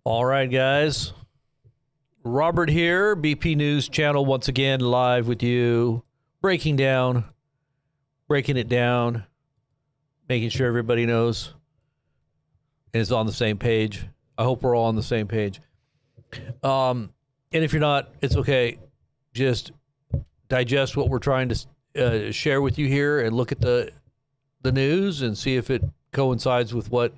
All right, guys. Robert here, BP News Channel, once again, live with you, breaking it down, making sure everybody knows and is on the same page. I hope we're all on the same page. And if you're not, it's okay. Just digest what we're trying to share with you here and look at the news and see if it coincides with what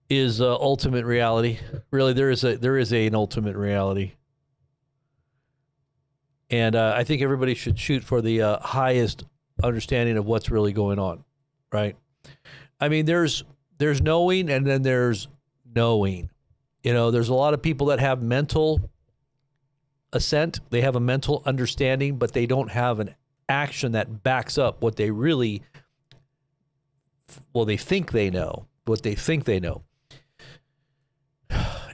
is ultimate reality. Really, there is an ultimate reality, and I think everybody should shoot for the highest understanding of what's really going on, right? I mean, there's knowing, and then there's knowing. You know, there's a lot of people that have mental assent, they have a mental understanding, but they don't have an action that backs up what they really, well, they think they know, what they think they know.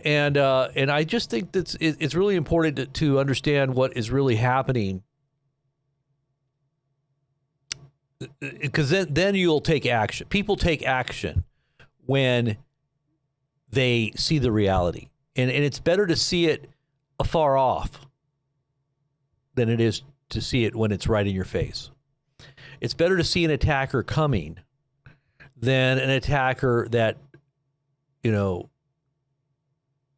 And I just think that it's really important to understand what is really happening, because then you'll take action. People take action when they see the reality, and it's better to see it afar off than it is to see it when it's right in your face. It's better to see an attacker coming than an attacker that, you know,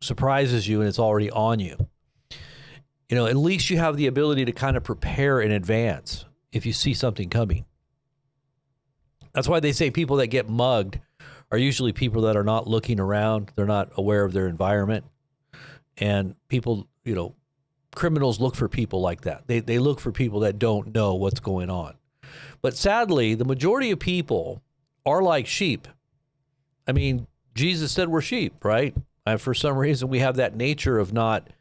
surprises you and it's already on you. You know, at least you have the ability to kind of prepare in advance if you see something coming. That's why they say people that get mugged are usually people that are not looking around. They're not aware of their environment. And people, you know, criminals look for people like that. They look for people that don't know what's going on. But sadly, the majority of people are like sheep. I mean, Jesus said we're sheep, right? For some reason, we have that nature of not,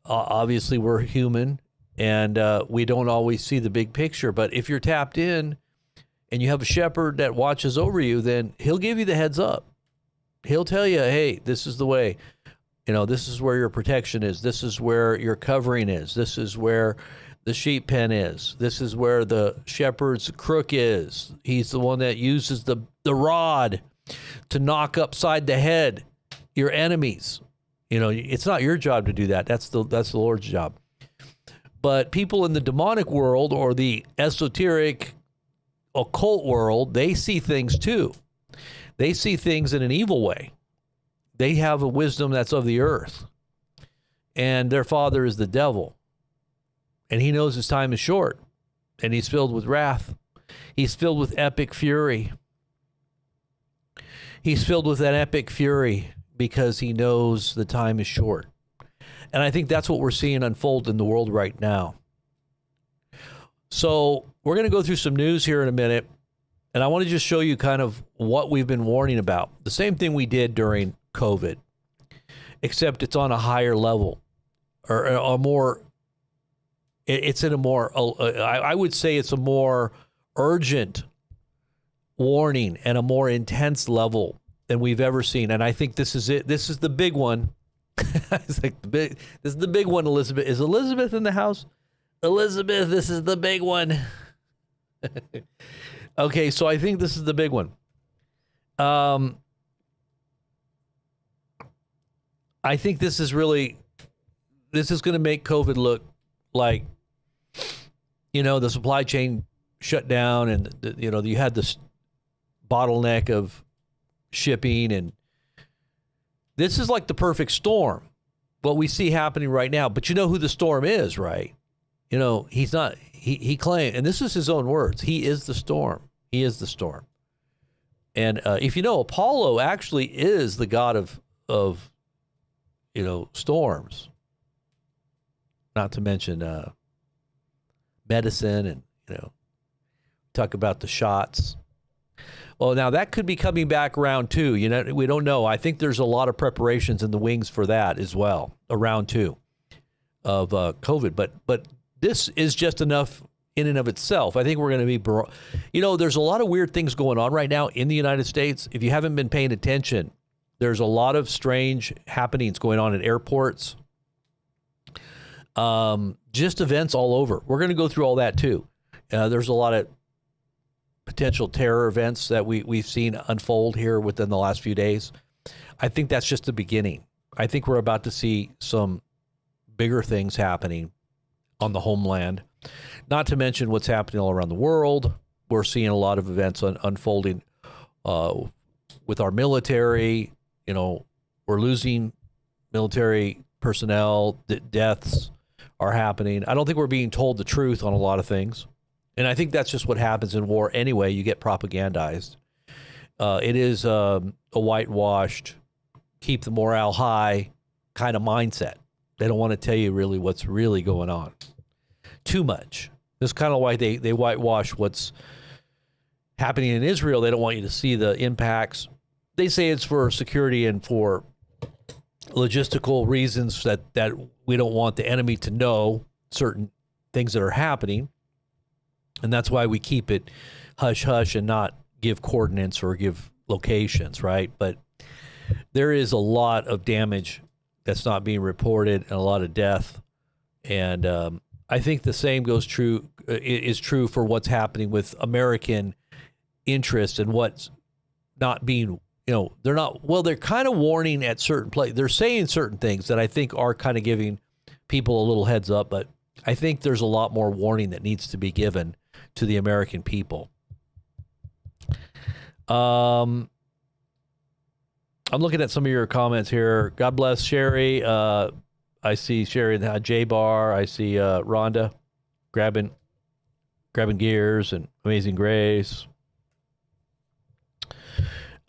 obviously we're human and we don't always see the big picture. But if you're tapped in and you have a shepherd that watches over you, then he'll give you the heads up. He'll tell you, hey, this is the way, you know, this is where your protection is. This is where your covering is. This is where the sheep pen is. This is where the shepherd's crook is. He's the one that uses the rod to knock upside the head your enemies. You know, it's not your job to do that. That's the Lord's job. But people in the demonic world or the esoteric occult world, they see things too. They see things in an evil way. They have a wisdom that's of the earth. And their father is the devil. And he knows his time is short. And he's filled with wrath. He's filled with epic fury. He's filled with that epic fury because he knows the time is short. And I think that's what we're seeing unfold in the world right now. So we're going to go through some news here in a minute, and I want to just show you kind of what we've been warning about. The same thing we did during COVID, except it's on a higher level, or a more, it's in a more, I would say it's a more urgent warning and a more intense level than we've ever seen. And I think this is it. This is the big one. It's like this is the big one, Elizabeth. Is Elizabeth in the house? Elizabeth, this is the big one. Okay, so I think this is the big one. I think this is going to make COVID look like, you know, the supply chain shut down and, you know, you had this bottleneck of shipping, and this is like the perfect storm, what we see happening right now. But you know who the storm is, right? You know, he's not, he claimed, and this is his own words, he is the storm. He is the storm. And if you know, Apollo actually is the god of you know, storms, not to mention medicine, and, you know, talk about the shots. Well, now that could be coming back around two. You know, we don't know. I think there's a lot of preparations in the wings for that as well, around two of COVID. But this is just enough in and of itself. I think we're going to be, you know, there's a lot of weird things going on right now in the United States. If you haven't been paying attention, there's a lot of strange happenings going on at airports. Just events all over. We're going to go through all that too. There's a lot of potential terror events that we've seen unfold here within the last few days. I think that's just the beginning. I think we're about to see some bigger things happening on the homeland, not to mention what's happening all around the world. We're seeing a lot of events unfolding with our military. You know, we're losing military personnel. Deaths are happening. I don't think we're being told the truth on a lot of things. And I think that's just what happens in war anyway. You get propagandized. It is a whitewashed, keep the morale high kind of mindset. They don't want to tell you really what's really going on. Too much. That's kind of why they whitewash what's happening in Israel. They don't want you to see the impacts. They say it's for security and for logistical reasons that we don't want the enemy to know certain things that are happening. And that's why we keep it hush-hush and not give coordinates or give locations, right? But there is a lot of damage that's not being reported and a lot of death. And I think the same is true for what's happening with American interest and what's not being, they're kind of warning at certain places. They're saying certain things that I think are kind of giving people a little heads up, but I think there's a lot more warning that needs to be given to the American people. I'm looking at some of your comments here. God bless Sherry. I see Sherry in the J-Bar. I see Rhonda grabbing gears and Amazing Grace.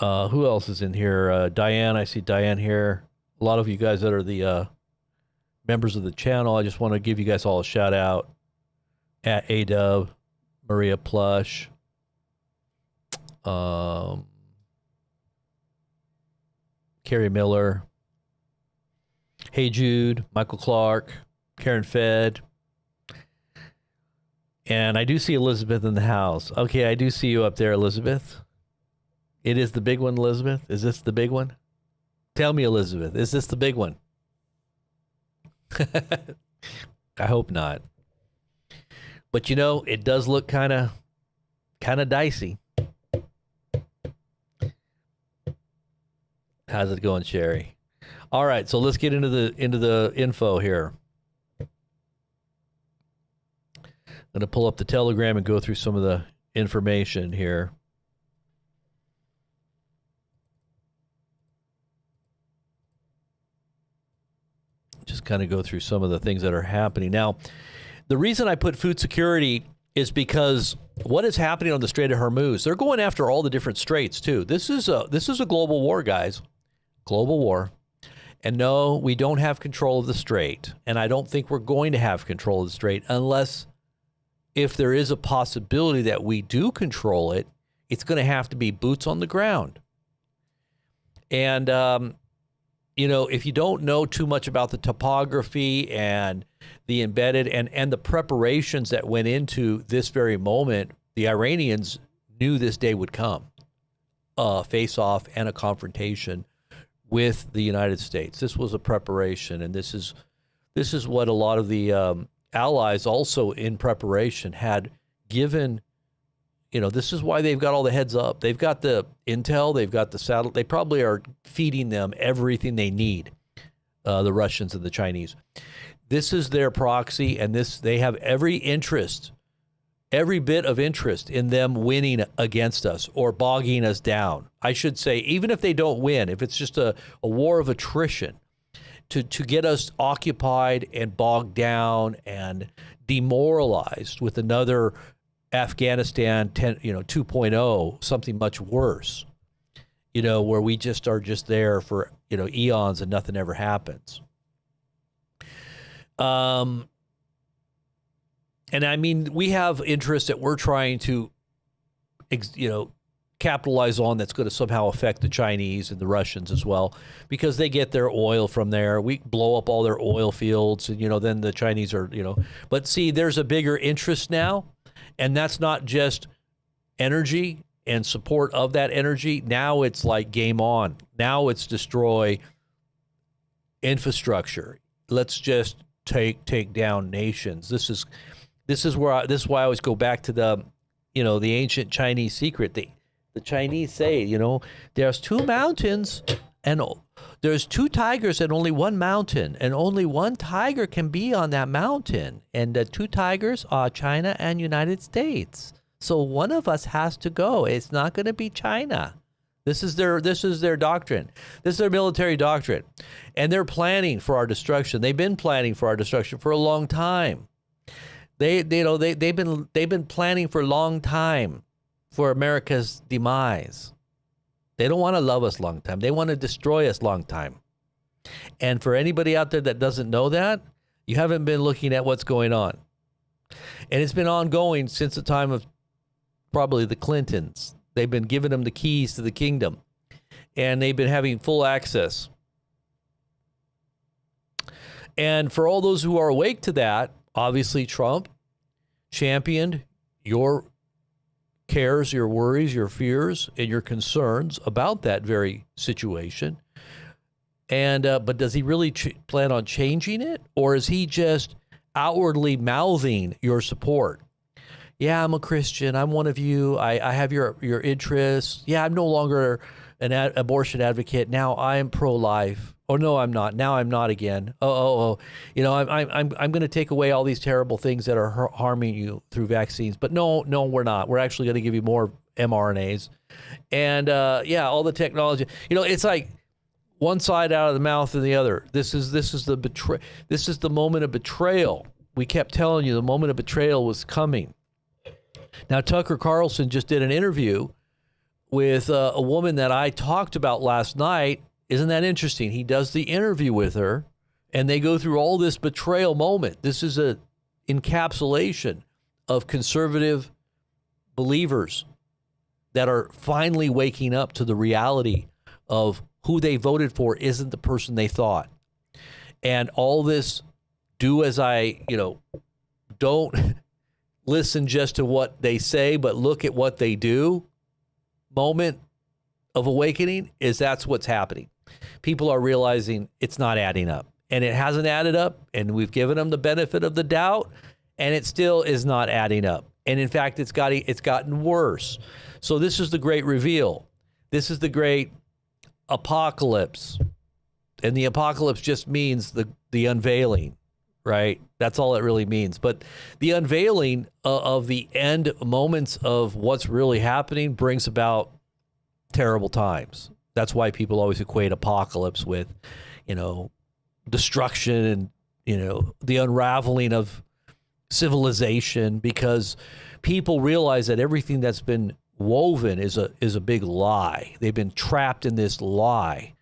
Who else is in here? Diane. I see Diane here. A lot of you guys that are the members of the channel. I just want to give you guys all a shout out. At ADub, Maria Plush. Carrie Miller. Hey Jude, Michael Clark, Karen Fed. And I do see Elizabeth in the house. Okay, I do see you up there, Elizabeth. It is the big one, Elizabeth? Is this the big one? Tell me, Elizabeth, is this the big one? I hope not. But it does look kind of dicey. How's it going, Sherry? All right, so let's get into the info here. I'm going to pull up the Telegram and go through some of the information here. Just kind of go through some of the things that are happening. Now, the reason I put food security is because what is happening on the Strait of Hormuz, they're going after all the different straits too. This is a global war, guys. Global war. And no, we don't have control of the strait. And I don't think we're going to have control of the strait unless if there is a possibility that we do control it, it's going to have to be boots on the ground. And, if you don't know too much about the topography and the embedded and the preparations that went into this very moment, the Iranians knew this day would come, a face-off and a confrontation with the United States. This was a preparation, and this is what a lot of the allies also in preparation had given. This is why they've got all the heads up. They've got the intel. They've got the satellite. They probably are feeding them everything they need, the Russians and the Chinese. This is their proxy, and they have every bit of interest in them winning against us or bogging us down. I should say, even if they don't win, if it's just a war of attrition, to get us occupied and bogged down and demoralized with another Afghanistan 2.0, something much worse, where we just are just there for, eons and nothing ever happens. And I mean, we have interests that we're trying to, capitalize on that's going to somehow affect the Chinese and the Russians as well, because they get their oil from there. We blow up all their oil fields and, then the Chinese are, but see, there's a bigger interest now, and that's not just energy and support of that energy. Now it's like game on. Now it's destroy infrastructure. Let's just take down nations. This is why I always go back to the ancient Chinese secret. The Chinese say, there's two mountains And there's 2 tigers and only 1 mountain, and only 1 tiger can be on that mountain. And the 2 tigers are China and United States. So one of us has to go. It's not going to be China. This is their doctrine. This is their military doctrine. And they're planning for our destruction. They've been planning for our destruction for a long time. They've been planning for a long time for America's demise. They don't want to love us long time. They want to destroy us long time. And for anybody out there that doesn't know that, you haven't been looking at what's going on. And it's been ongoing since the time of probably the Clintons. They've been giving them the keys to the kingdom. And they've been having full access. And for all those who are awake to that, obviously Trump championed your cares, your worries, your fears, and your concerns about that very situation. And but does he really plan on changing it? Or is he just outwardly mouthing your support? Yeah, I'm a Christian. I'm one of you. I have your interests. Yeah, I'm no longer an abortion advocate. Now I'm pro-life. Oh no, I'm not. Now I'm not again. Oh. You know, I'm going to take away all these terrible things that are harming you through vaccines. But no, we're not. We're actually going to give you more mRNAs. And yeah, all the technology. You know, it's like one side out of the mouth and the other. This is the moment of betrayal. We kept telling you the moment of betrayal was coming. Now, Tucker Carlson just did an interview with a woman that I talked about last night. Isn't that interesting? He does the interview with her, and they go through all this betrayal moment. This is a encapsulation of conservative believers that are finally waking up to the reality of who they voted for isn't the person they thought. And all this do as I, don't listen just to what they say, but look at what they do moment of awakening that's what's happening. People are realizing it's not adding up, and it hasn't added up, and we've given them the benefit of the doubt, and it still is not adding up. And in fact, it's gotten worse. So this is the great reveal. This is the great apocalypse. And the apocalypse just means the unveiling, right? That's all it really means. But the unveiling of the end moments of what's really happening brings about terrible times. That's why people always equate apocalypse with, destruction and, the unraveling of civilization, because people realize that everything that's been woven is a big lie. They've been trapped in this lie,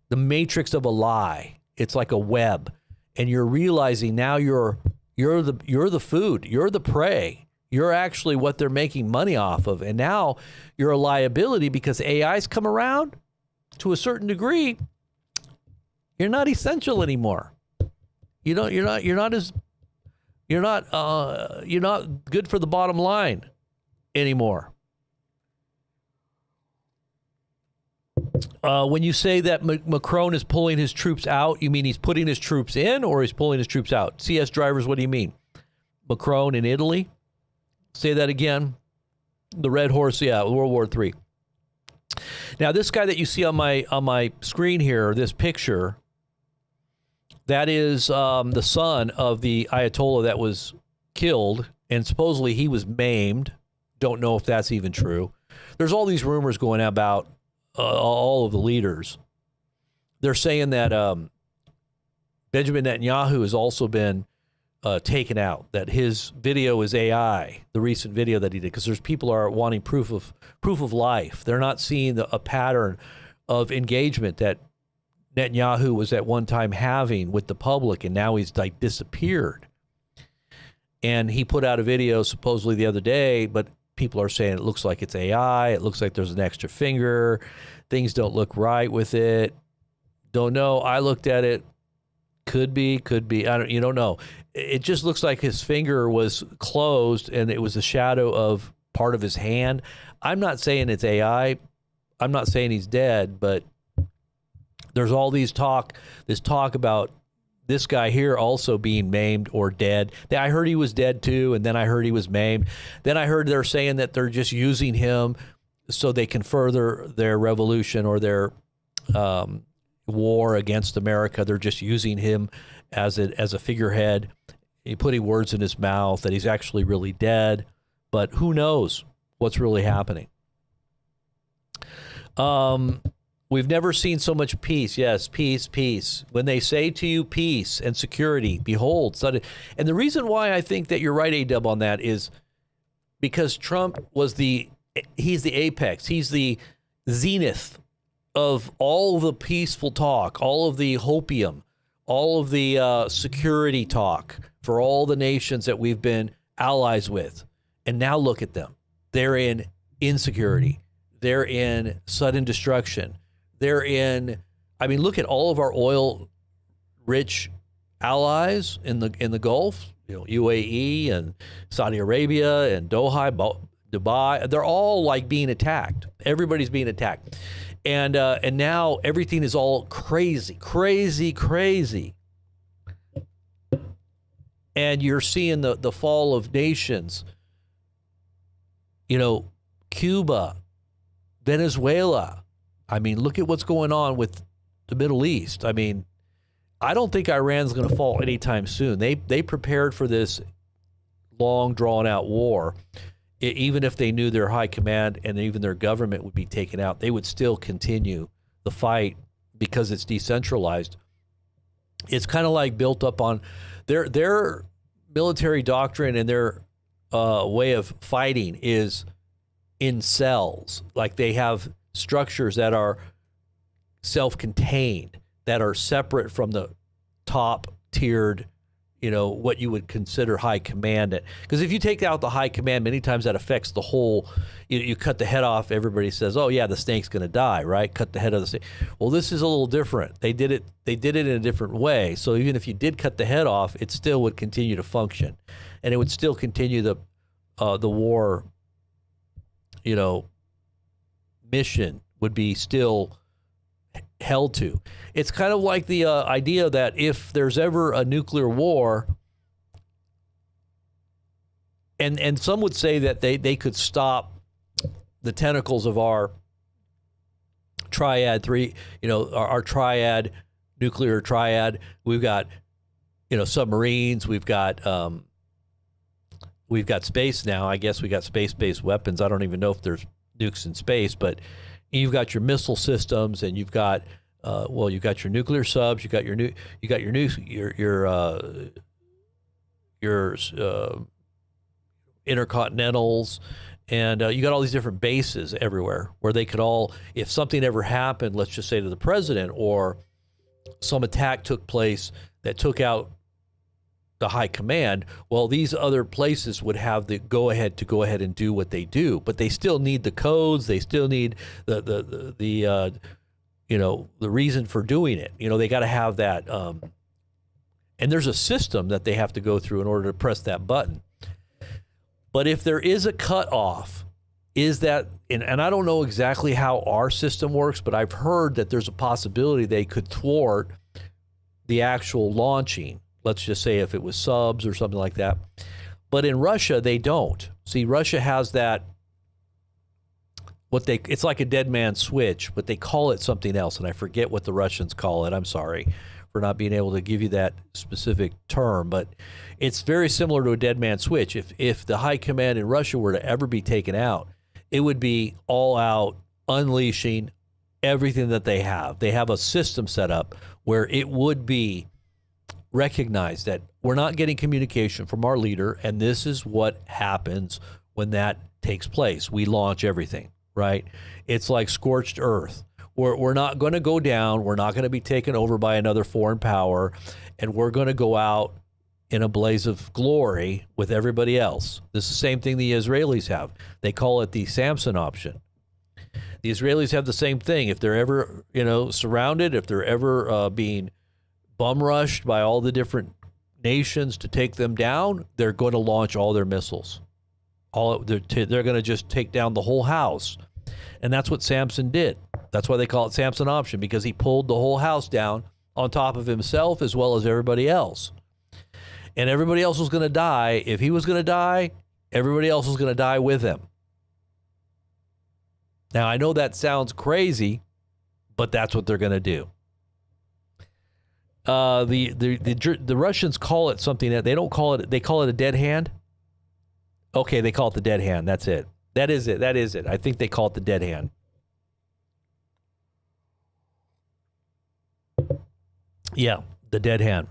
the matrix of a lie. It's like a web, and you're realizing now you're the food, you're the prey. You're actually what they're making money off of, and now you're a liability because AI's come around. To a certain degree, you're not essential anymore. You're not good for the bottom line anymore. When you say that Macron is pulling his troops out, you mean he's putting his troops in, or he's pulling his troops out? CS drivers, what do you mean? Macron in Italy? Say that again. The red horse, yeah, World War III. Now, this guy that you see on my screen here, this picture, that is the son of the Ayatollah that was killed, and supposedly he was maimed. Don't know if that's even true. There's all these rumors going about all of the leaders. They're saying that Benjamin Netanyahu has also been taken out, that his video is AI, the recent video that he did, because there's people are wanting proof of life. They're not seeing a pattern of engagement that Netanyahu was at one time having with the public, and now he's like disappeared. And he put out a video supposedly the other day, but people are saying it looks like it's AI. It looks like there's an extra finger. Things don't look right with it. Don't know. I looked at it. Could be. You don't know. It just looks like his finger was closed and it was a shadow of part of his hand. I'm not saying it's AI. I'm not saying he's dead, but there's all this talk about this guy here also being maimed or dead. I heard he was dead too, and then I heard he was maimed. Then I heard they're saying that they're just using him so they can further their revolution or their war against America. They're just using him as a figurehead, putting words in his mouth that he's actually really dead. But who knows what's really happening? We've never seen so much peace. Yes, peace, peace. When they say to you peace and security, behold, sudden. And the reason why I think that you're right, A-Dub, on that is because Trump he's the apex. He's the zenith of all the peaceful talk, all of the hopium, all of the security talk for all the nations that we've been allies with. And now look at them. They're in insecurity. They're in sudden destruction. They're in, look at all of our oil-rich allies in the Gulf, UAE and Saudi Arabia and Doha, Dubai. They're all like being attacked. Everybody's being attacked. And now everything is all crazy, crazy, crazy. And you're seeing the fall of nations. Cuba, Venezuela. Look at what's going on with the Middle East. I don't think Iran's going to fall anytime soon. They prepared for this long, drawn-out war. Even if they knew their high command and even their government would be taken out, they would still continue the fight because it's decentralized. It's kind of like built up on their military doctrine, and their way of fighting is in cells. Like they have structures that are self-contained, that are separate from the top-tiered, what you would consider high command. Because if you take out the high command, many times that affects the whole. You cut the head off, everybody says, "Oh yeah, the snake's going to die," right? Cut the head of the snake. Well, this is a little different. They did it in a different way. So even if you did cut the head off, it still would continue to function, and it would still continue the war. Mission would be still held to. It's kind of like the idea that if there's ever a nuclear war, and some would say that they could stop the tentacles of our triad our triad, nuclear triad. We've got submarines, we've got space now. I guess we got space-based weapons. I don't even know if there's nukes in space, but you've got your missile systems, and you've got you've got your nuclear subs, you got your intercontinentals, and you got all these different bases everywhere where they could all, if something ever happened, let's just say to the president, or some attack took place that took out the high command, well, these other places would have the go ahead and do what they do, but they still need the codes. They still need the reason for doing it. They got to have that, and there's a system that they have to go through in order to press that button. But if there is a cutoff, is that, and I don't know exactly how our system works, but I've heard that there's a possibility they could thwart the actual launching. Let's just say if it was subs or something like that. But in Russia, they don't. See, Russia has that, it's like a dead man switch, but they call it something else, and I forget what the Russians call it. I'm sorry for not being able to give you that specific term, but it's very similar to a dead man switch. If the high command in Russia were to ever be taken out, it would be all out, unleashing everything that they have. They have a system set up where it would be recognized that we're not getting communication from our leader, and this is what happens when that takes place. We launch everything, right? It's like scorched earth. We're not going to go down. We're not going to be taken over by another foreign power, and we're going to go out in a blaze of glory with everybody else. This is the same thing the Israelis have. They call it the Samson option. The Israelis have the same thing. If they're ever, surrounded, if they're ever being bum rushed by all the different nations to take them down, they're going to launch all their missiles. They're going to just take down the whole house. And that's what Samson did. That's why they call it Samson option, because he pulled the whole house down on top of himself as well as everybody else. And everybody else was going to die. If he was going to die, everybody else was going to die with him. Now, I know that sounds crazy, but that's what they're going to do. The Russians call it something that they don't call it. They call it a dead hand. Okay, they call it the dead hand. That's it. That is it. That is it. I think they call it the dead hand. Yeah, the dead hand.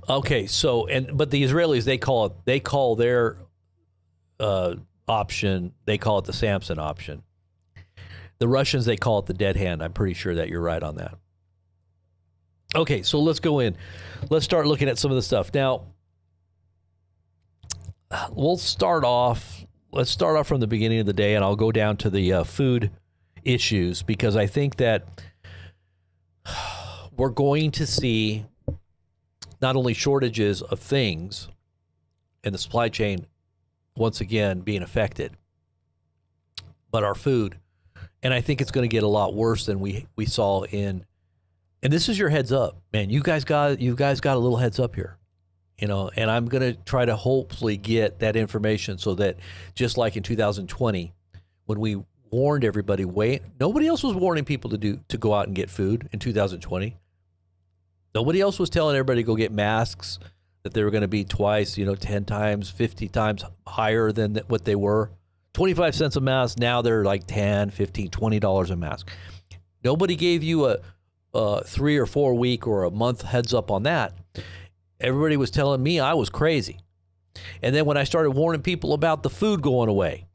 Okay, so but the Israelis they call their option, they call it the Samson option. The Russians, they call it the dead hand. I'm pretty sure that you're right on that. Okay, so let's go in. Let's start looking at some of the stuff. Now, let's start off from the beginning of the day, and I'll go down to the food issues, because I think that we're going to see not only shortages of things in the supply chain once again being affected, but our food. And I think it's going to get a lot worse than we saw in. And this is your heads up, man. You guys got a little heads up here, And I'm going to try to hopefully get that information so that, just like in 2020, when we warned everybody, nobody else was warning people to go out and get food in 2020. Nobody else was telling everybody to go get masks, that they were going to be twice, 10 times, 50 times higher than what they were. 25 cents a mask. Now they're like $10, $15, $20 a mask. Nobody gave you a 3 or 4 week or a month heads up on that. Everybody was telling me I was crazy. And then when I started warning people about the food going away,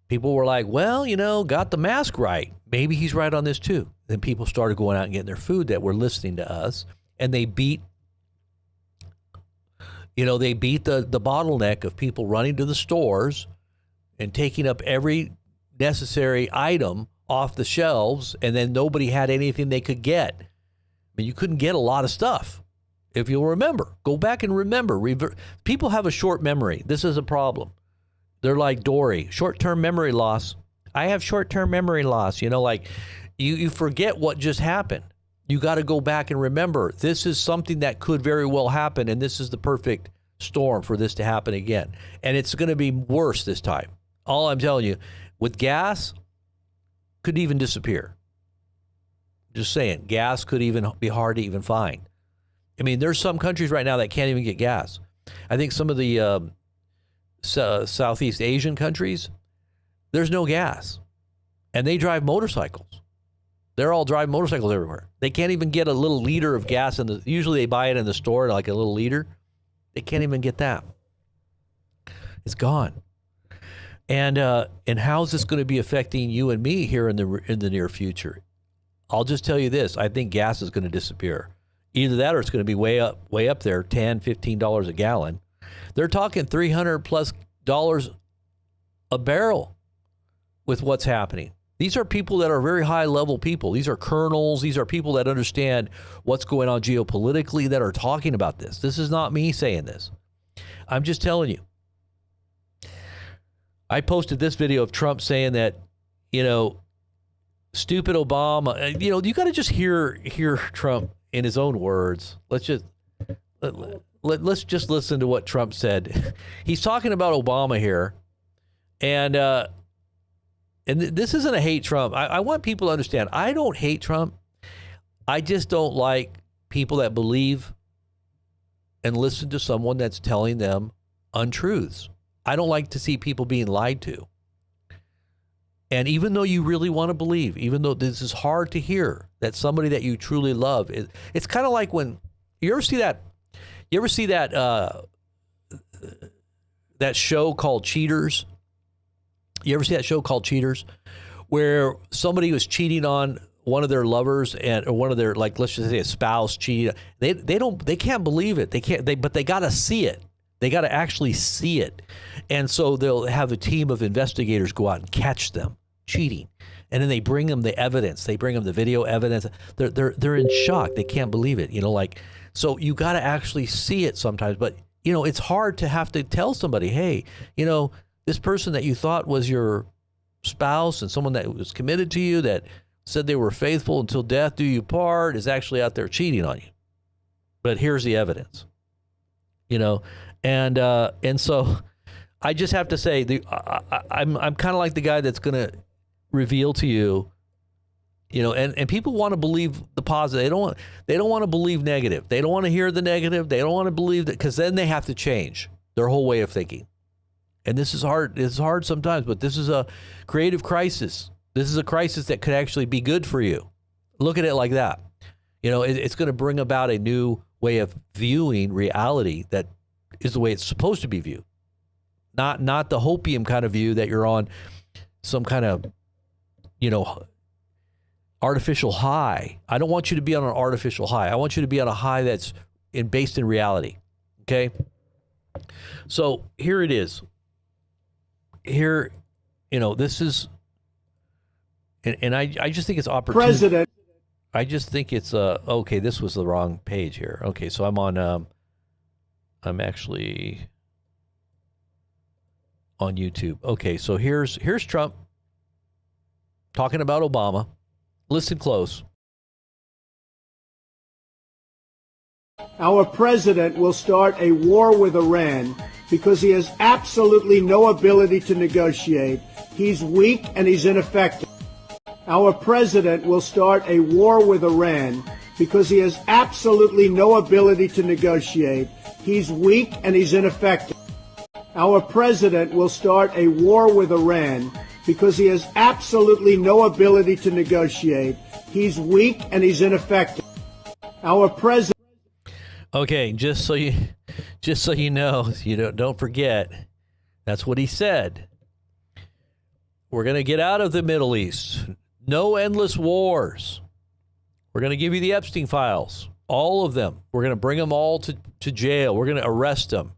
people were like, well, got the mask right. Maybe he's right on this too. Then people started going out and getting their food that were listening to us, and they beat the bottleneck of people running to the stores and taking up every necessary item off the shelves, and then nobody had anything they could get. I mean, you couldn't get a lot of stuff. If you'll remember, go back and remember. People have a short memory. This is a problem. They're like Dory, short-term memory loss. I have short-term memory loss. You forget what just happened. You got to go back and remember, this is something that could very well happen, and this is the perfect storm for this to happen again. And it's going to be worse this time. All I'm telling you, with gas, could even disappear. Just saying, gas could even be hard to even find. I mean, there's some countries right now that can't even get gas. I think some of the Southeast Asian countries, there's no gas. And they drive motorcycles. They're all driving motorcycles everywhere. They can't even get a little liter of gas usually they buy it in the store, like a little liter. They can't even get that. It's gone. And how is this going to be affecting you and me here in the near future? I'll just tell you this. I think gas is going to disappear. Either that or it's going to be way up there, $10, $15 a gallon. They're talking $300+ a barrel with what's happening. These are people that are very high level people. These are colonels. These are people that understand what's going on geopolitically that are talking about this. This is not me saying this. I'm just telling you. I posted this video of Trump saying that, stupid Obama, you got to just hear Trump in his own words. Let's just listen to what Trump said. He's talking about Obama here, and this isn't a hate Trump. I want people to understand. I don't hate Trump. I just don't like people that believe and listen to someone that's telling them untruths. I don't like to see people being lied to. And even though you really want to believe, even though this is hard to hear, that somebody that you truly love, it's kind of like when you ever see that show called Cheaters. You ever see that show called Cheaters, where somebody was cheating on one of their lovers or one of their, like, let's just say a spouse cheating. They can't believe it. But they got to see it. They got to actually see it. And so they'll have a team of investigators go out and catch them cheating. And then they bring them the evidence. They bring them the video evidence. They're in shock. They can't believe it. So you got to actually see it sometimes. But, it's hard to have to tell somebody, hey, this person that you thought was your spouse and someone that was committed to you, that said they were faithful until death do you part, is actually out there cheating on you. But here's the evidence, and so I just have to say, I'm kind of like the guy that's going to reveal to you, and people want to believe the positive. They don't want to believe negative. They don't want to hear the negative. They don't want to believe that, because then they have to change their whole way of thinking. And this is hard. It's hard sometimes, but this is a creative crisis. This is a crisis that could actually be good for you. Look at it like that. It's going to bring about a new way of viewing reality that is the way it's supposed to be viewed. Not the hopium kind of view that you're on some kind of, artificial high. I don't want you to be on an artificial high. I want you to be on a high that's based in reality. Okay? So here it is. Here, this is, and I just think it's opportunity. President. I just think it's okay. This was the wrong page here. Okay, so I'm on. I'm actually on YouTube. Okay, so here's Trump talking about Obama. Listen close. Our president will start a war with Iran because he has absolutely no ability to negotiate. He's weak and he's ineffective. Our president will start a war with Iran because he has absolutely no ability to negotiate. He's weak and he's ineffective. Our president will start a war with Iran because he has absolutely no ability to negotiate. He's weak and he's ineffective. Our president. Okay, just so you know, don't forget, that's what he said. We're going to get out of the Middle East. No endless wars. We're going to give you the Epstein files, all of them. We're going to bring them all to jail. We're going to arrest them.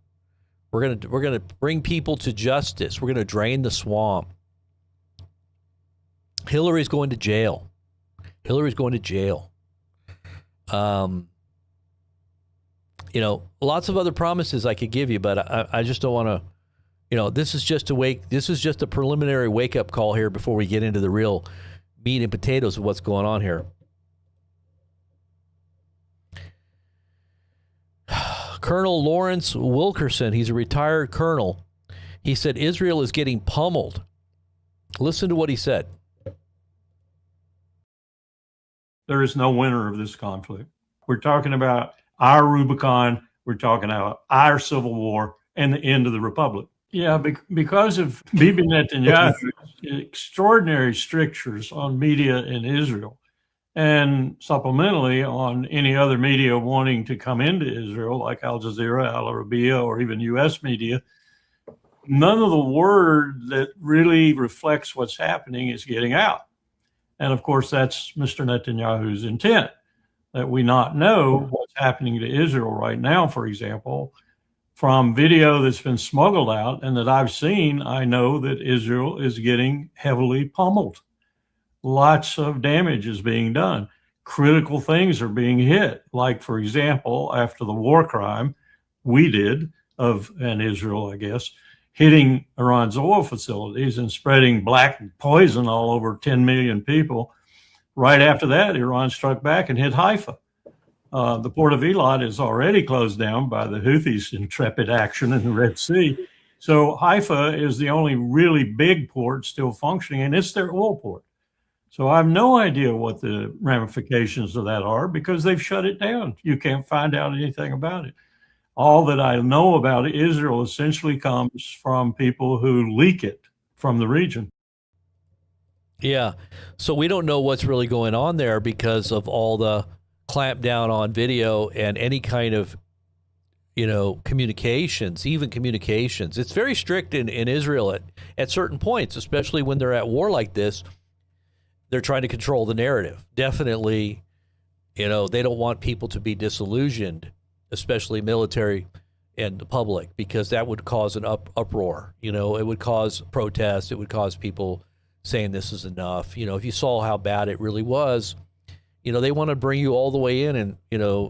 We're going to bring people to justice. We're going to drain the swamp. Hillary's going to jail. Hillary's going to jail. Lots of other promises I could give you, but I just don't want to. This is just a preliminary wake up call here before we get into the real meat and potatoes of what's going on here. Colonel Lawrence Wilkerson, he's a retired colonel. He said Israel is getting pummeled. Listen to what he said. There is no winner of this conflict. We're talking about our Rubicon. We're talking about our civil war and the end of the republic. Yeah, because of Bibi Netanyahu's extraordinary strictures on media in Israel, and supplementally on any other media wanting to come into Israel, like Al Jazeera, Al Arabiya, or even U.S. media, none of the word that really reflects what's happening is getting out. And of course, that's Mr. Netanyahu's intent, that we not know what's happening to Israel right now, for example. From video that's been smuggled out and that I've seen, I know that Israel is getting heavily pummeled. Lots of damage is being done. Critical things are being hit. Like, for example, after the war crime we did and Israel, I guess, hitting Iran's oil facilities and spreading black poison all over 10 million people. Right after that, Iran struck back and hit Haifa. The port of Eilat is already closed down by the Houthis' intrepid action in the Red Sea. So Haifa is the only really big port still functioning, and it's their oil port. So I have no idea what the ramifications of that are because they've shut it down. You can't find out anything about it. All that I know about Israel essentially comes from people who leak it from the region. Yeah. So we don't know what's really going on there because of all the clamp down on video and any kind of, communications, even communications. It's very strict in Israel at certain points, especially when they're at war like this. They're trying to control the narrative. Definitely, they don't want people to be disillusioned, especially military and the public, because that would cause an uproar. It would cause protests. It would cause people saying this is enough. If you saw how bad it really was, they want to bring you all the way in and,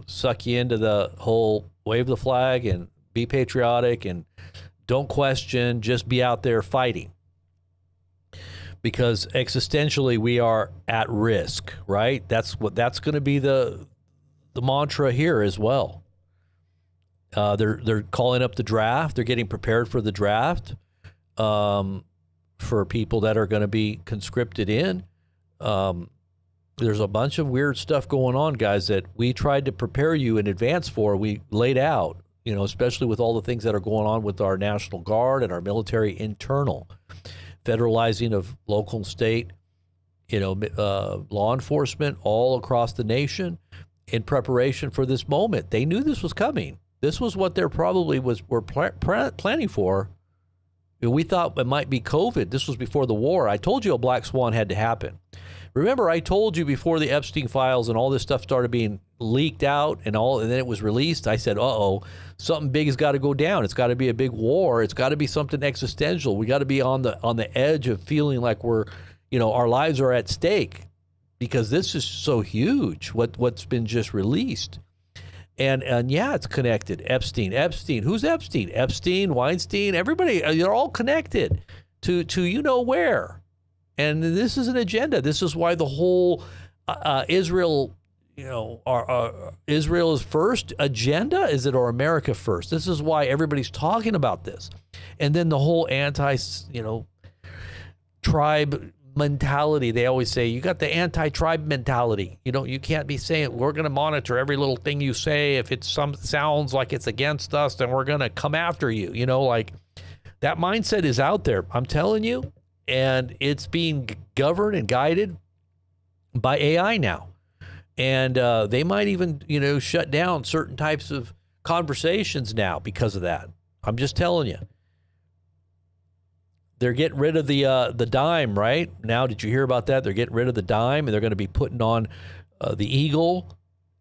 suck you into the whole wave the flag and be patriotic and don't question, just be out there fighting. Because existentially we are at risk, right? That's going to be the mantra here as well. They're calling up the draft. They're getting prepared for the draft. for people that are going to be conscripted in. There's a bunch of weird stuff going on, guys, that we tried to prepare you in advance for. We laid out, especially with all the things that are going on with our National Guard and our military internal, federalizing of local and state, law enforcement all across the nation in preparation for this moment. They knew this was coming. This was what they're probably were planning for. We thought it might be COVID. This was before the war. I told you a black swan had to happen. Remember, I told you before the Epstein files and all this stuff started being leaked out and then it was released. I said, something big has got to go down. It's got to be a big war. It's got to be something existential. We got to be on the edge of feeling like we're, our lives are at stake, because this is so huge, what's been just released. And yeah, it's connected. Epstein. Who's Epstein? Epstein, Weinstein, everybody, they're all connected to where. And this is an agenda. This is why the whole Israel, Israel's first agenda, is it, or America first? This is why everybody's talking about this. And then the whole tribe mentality. They always say, you got the anti-tribe mentality. You can't be saying, we're going to monitor every little thing you say. If it sounds like it's against us, then we're going to come after you. Like that mindset is out there. I'm telling you. And it's being governed and guided by AI now. And they might even, shut down certain types of conversations now because of that. I'm just telling you. They're getting rid of the dime, right? Now, did you hear about that? They're getting rid of the dime, and they're going to be putting on the eagle.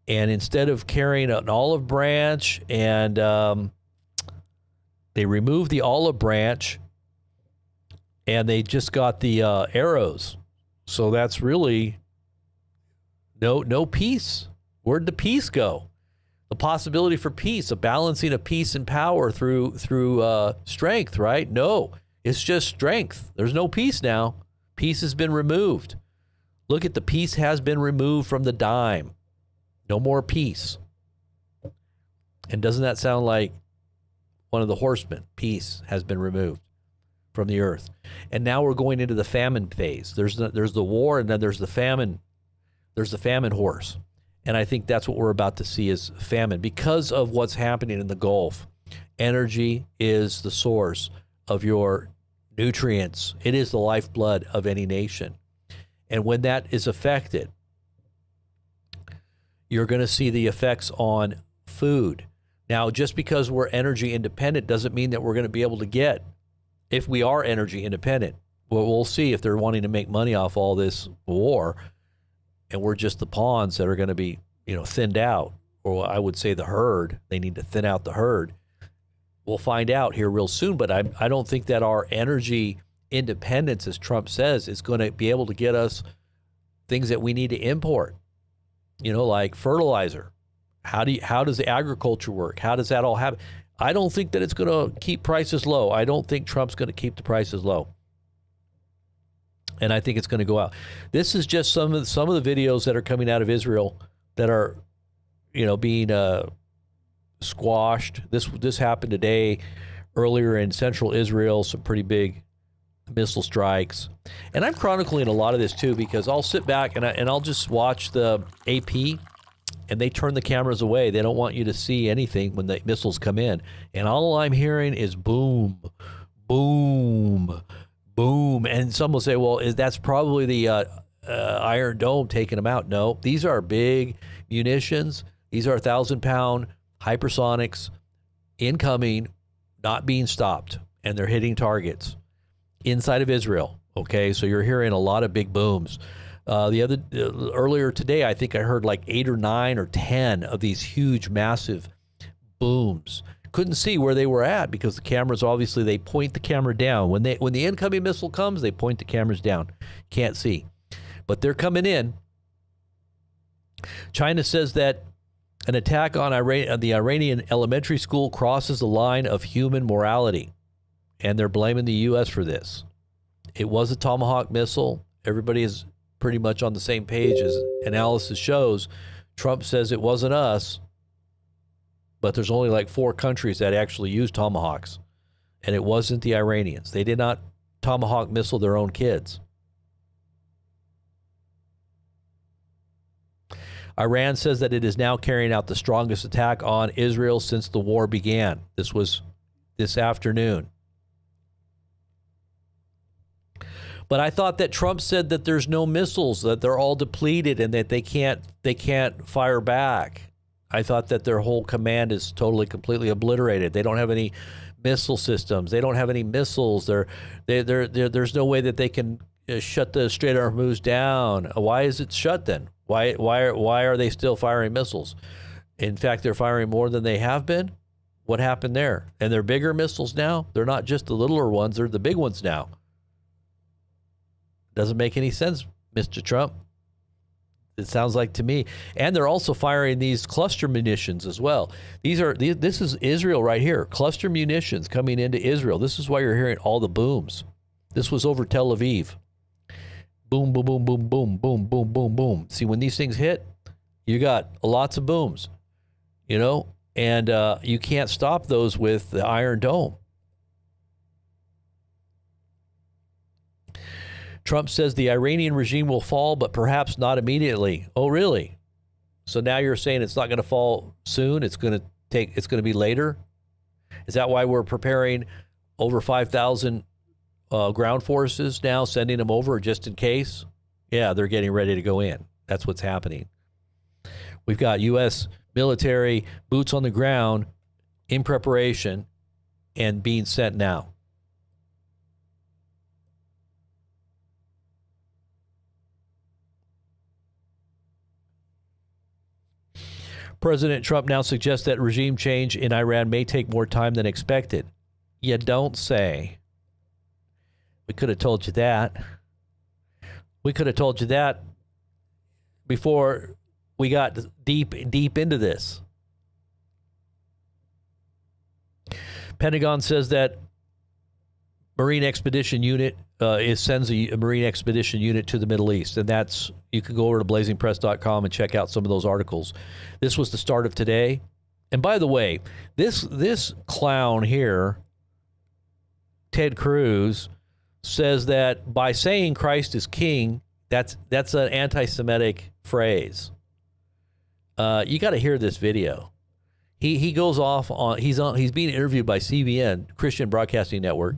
And instead of carrying an olive branch, and they removed the olive branch, and they just got the arrows. So that's really no peace. Where'd the peace go? The possibility for peace, a balancing of peace and power through strength, right? No, it's just strength. There's no peace now. Peace has been removed. Look at the peace has been removed from the dime. No more peace. And doesn't that sound like one of the horsemen? Peace has been removed from the earth. And now we're going into the famine phase. There's the war, and then there's the famine. There's the famine horse. And I think that's what we're about to see is famine because of what's happening in the Gulf. Energy is the source of your nutrients. It is the lifeblood of any nation. And when that is affected, you're going to see the effects on food. Now, just because we're energy independent doesn't mean that we're going to be able to get, if we are energy independent. Well, we'll see if they're wanting to make money off all this war, and we're just the pawns that are going to be, thinned out. Or I would say the herd. They need to thin out the herd. We'll find out here real soon, but I don't think that our energy independence, as Trump says, is going to be able to get us things that we need to import, like fertilizer. How does the agriculture work? How does that all happen? I don't think that it's going to keep prices low. I don't think Trump's going to keep the prices low. And I think it's going to go out. This is just some of the videos that are coming out of Israel that are, being squashed. This happened today, earlier in central Israel, some pretty big missile strikes. And I'm chronicling a lot of this too, because I'll sit back and I'll just watch the AP, and they turn the cameras away. They don't want you to see anything when the missiles come in. And all I'm hearing is boom, boom, boom. And some will say, well, that's probably the Iron Dome taking them out. No, these are big munitions. These are 1,000-pound hypersonics incoming, not being stopped, and they're hitting targets inside of Israel. Okay, so you're hearing a lot of big booms. Earlier today, I think I heard like 8 or 9 or 10 of these huge, massive booms. Couldn't see where they were at because the cameras, obviously, they point the camera down. When the incoming missile comes, they point the cameras down. Can't see, but they're coming in. China says that an attack on the Iranian elementary school crosses the line of human morality, and they're blaming the U.S. for this. It was a Tomahawk missile. Everybody is pretty much on the same page as analysis shows. Trump says it wasn't us, but there's only like 4 countries that actually use Tomahawks. and it wasn't the Iranians. They did not tomahawk missile their own kids. Iran says that it is now carrying out the strongest attack on Israel since the war began. This was this afternoon. But I thought that Trump said that there's no missiles, that they're all depleted and that they can't fire back. I thought that their whole command is totally, completely obliterated. They don't have any missile systems. They don't have any missiles. There's no way that they can shut the Straight of Hormuz down. Why is it shut then? Why are they still firing missiles? In fact, they're firing more than they have been. What happened there? And they're bigger missiles now. They're not just the littler ones. They're the big ones now. Doesn't make any sense, Mr. Trump. It sounds like to me. And they're also firing these cluster munitions as well. This is Israel right here. Cluster munitions coming into Israel. This is why you're hearing all the booms. This was over Tel Aviv. Boom, boom, boom, boom, boom, boom, boom, boom, boom. See, when these things hit, you got lots of booms, and you can't stop those with the Iron Dome. Trump says the Iranian regime will fall, but perhaps not immediately. Oh, really? So now you're saying it's not going to fall soon? It's going to be later? Is that why we're preparing over 5,000 ground forces now, sending them over just in case? Yeah, they're getting ready to go in. That's what's happening. We've got U.S. military boots on the ground in preparation and being sent now. President Trump now suggests that regime change in Iran may take more time than expected. You don't say. We could have told you that. We could have told you that before we got deep into this. Pentagon says that Marine Expedition Unit sends a Marine Expedition Unit to the Middle East, and that's, you can go over to blazingpress.com and check out some of those articles. This was the start of today. And by the way, this clown here, Ted Cruz, says that by saying Christ is king, that's an anti-Semitic phrase. You got to hear this video. He goes off on he's being interviewed by CBN, Christian Broadcasting Network,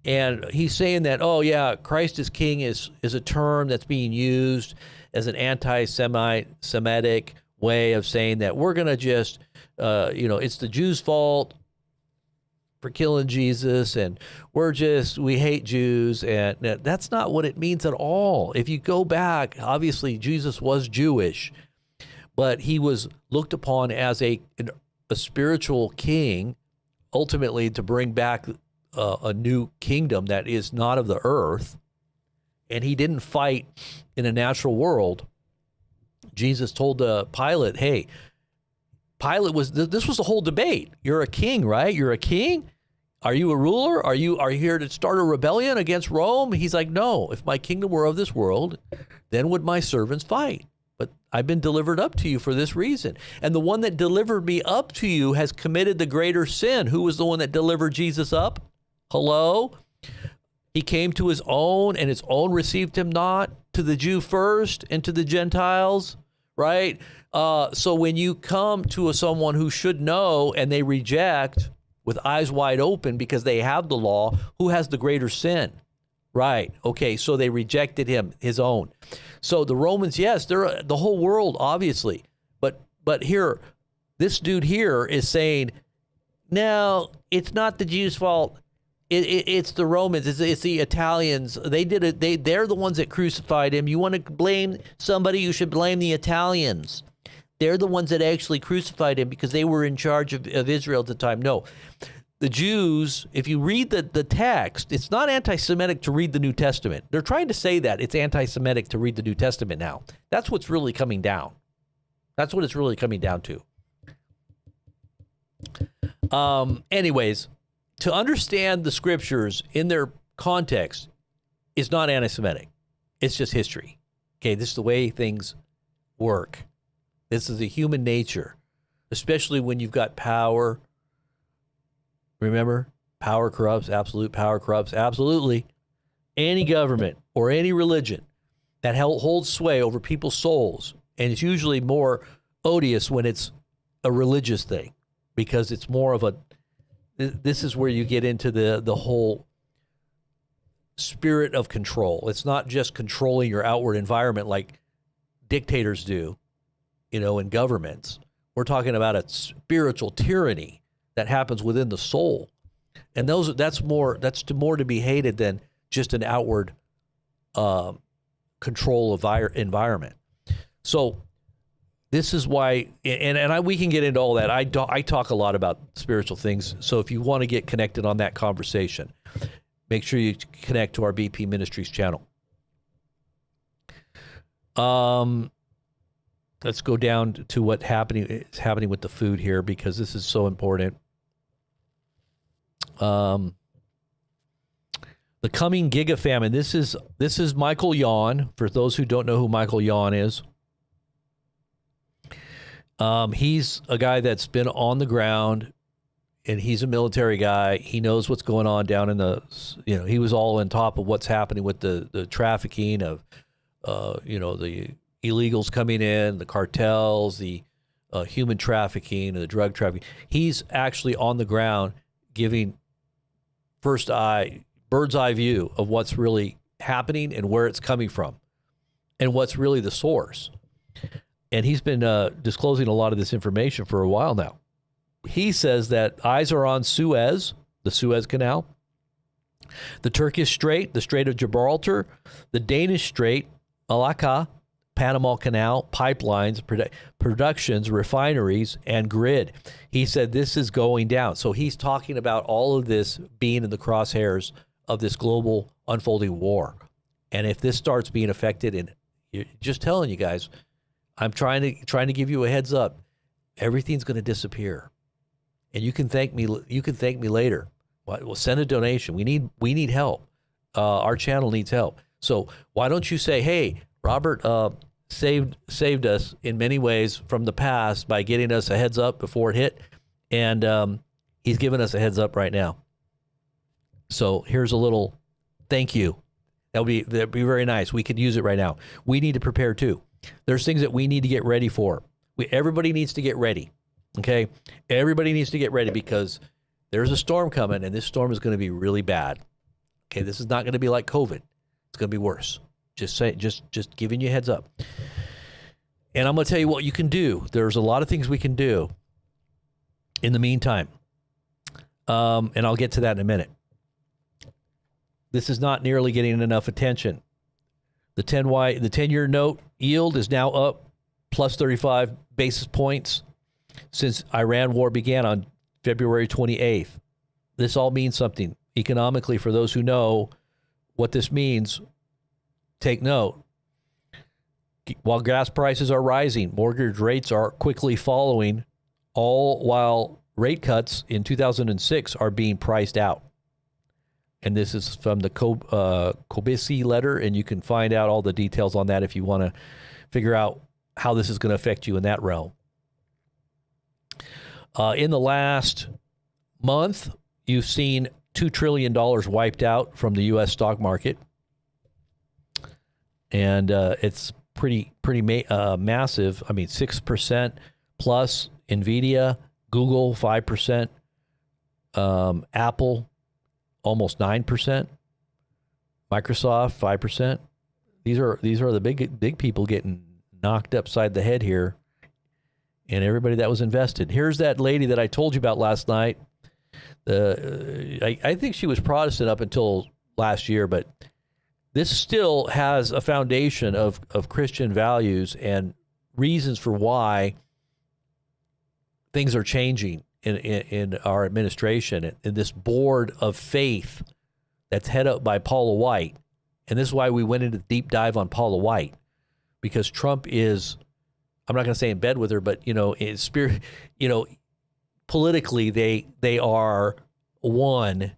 and he's saying that, oh yeah, Christ is king is a term that's being used as an anti-Semitic way of saying that we're gonna just it's the Jews' fault for killing Jesus, and we hate Jews, and that's not what it means at all. If you go back, obviously Jesus was Jewish, but he was looked upon as a spiritual king, ultimately to bring back a new kingdom that is not of the earth, and he didn't fight in a natural world. Jesus told Pilate, hey, this was the whole debate. You're a king, right? You're a king? Are you a ruler? Are you here to start a rebellion against Rome? He's like, no, if my kingdom were of this world, then would my servants fight. But I've been delivered up to you for this reason. And the one that delivered me up to you has committed the greater sin. Who was the one that delivered Jesus up? Hello? He came to his own, and his own received him not. To the Jew first, and to the Gentiles, right? So when you come to someone who should know and they reject with eyes wide open because they have the law, who has the greater sin? Right. Okay. So they rejected him, his own. So the Romans, yes, they're the whole world, obviously. But here, this dude here is saying, no, it's not the Jews' fault. It's the Romans. It's the Italians. They did it. They're the ones that crucified him. You want to blame somebody, you should blame the Italians. They're the ones that actually crucified him because they were in charge of Israel at the time. No. The Jews, if you read the text, it's not anti-Semitic to read the New Testament. They're trying to say that it's anti-Semitic to read the New Testament now. That's what's really coming down. That's what it's really coming down to. Anyways, to understand the scriptures in their context is not anti-Semitic. It's just history. Okay, this is the way things work. This is the human nature, especially when you've got power. Remember, Power corrupts, absolute power corrupts, absolutely. Any government or any religion that holds sway over people's souls, and it's usually more odious when it's a religious thing, because it's more of a, this is where you get into the whole spirit of control. It's not just controlling your outward environment like dictators do, in governments. We're talking about a spiritual tyranny that happens within the soul. And that's more to be hated than just an outward control of environment. So this is why, we can get into all that. I talk a lot about spiritual things. So if you want to get connected on that conversation, make sure you connect to our BP Ministries channel. Let's go down to what's happening with the food here, because this is so important. The coming giga famine. This is Michael Yon. For those who don't know who Michael Yon is, he's a guy that's been on the ground, and he's a military guy. He knows what's going on down in the, he was all on top of what's happening with the trafficking of, the illegals coming in, the cartels, the human trafficking, and the drug trafficking. He's actually on the ground giving bird's eye view of what's really happening and where it's coming from and what's really the source. And he's been disclosing a lot of this information for a while now. He says that eyes are on Suez, the Suez Canal, the Turkish Strait, the Strait of Gibraltar, the Danish Strait, Malacca, Panama Canal, pipelines, productions, refineries, and grid. He said this is going down. So he's talking about all of this being in the crosshairs of this global unfolding war. And if this starts being affected, and just telling you guys, I'm trying to give you a heads up, everything's going to disappear. And you can thank me. You can thank me later. Well, send a donation. We need help. Our channel needs help. So why don't you say, hey, Robert saved us in many ways from the past by getting us a heads up before it hit, and he's giving us a heads up right now. So here's a little thank you. That'd be very nice. We could use it right now. We need to prepare too. There's things that we need to get ready for. Everybody needs to get ready. Okay, everybody needs to get ready, because there's a storm coming, and this storm is going to be really bad. Okay, this is not going to be like COVID. It's going to be worse. Just giving you a heads up. And I'm going to tell you what you can do. There's a lot of things we can do in the meantime. And I'll get to that in a minute. This is not nearly getting enough attention. The 10-year note yield is now up plus 35 basis points since Iran war began on February 28th. This all means something economically. For those who know what this means, take note. While gas prices are rising, mortgage rates are quickly following, all while rate cuts in 2006 are being priced out. And this is from the Kobisi letter, and you can find out all the details on that if you want to figure out how this is going to affect you in that realm. In the last month, you've seen $2 trillion wiped out from the U.S. stock market. And it's pretty massive. I mean, 6% plus. NVIDIA, Google, 5%. Apple, almost 9%. Microsoft, 5%. These are the big people getting knocked upside the head here. And everybody that was invested. Here's that lady that I told you about last night. I think she was Protestant up until last year, but this still has a foundation of Christian values and reasons for why things are changing in our administration. And this board of faith that's head up by Paula White. And this is why we went into the deep dive on Paula White, because Trump is, I'm not going to say in bed with her, but, in spirit, politically, they are one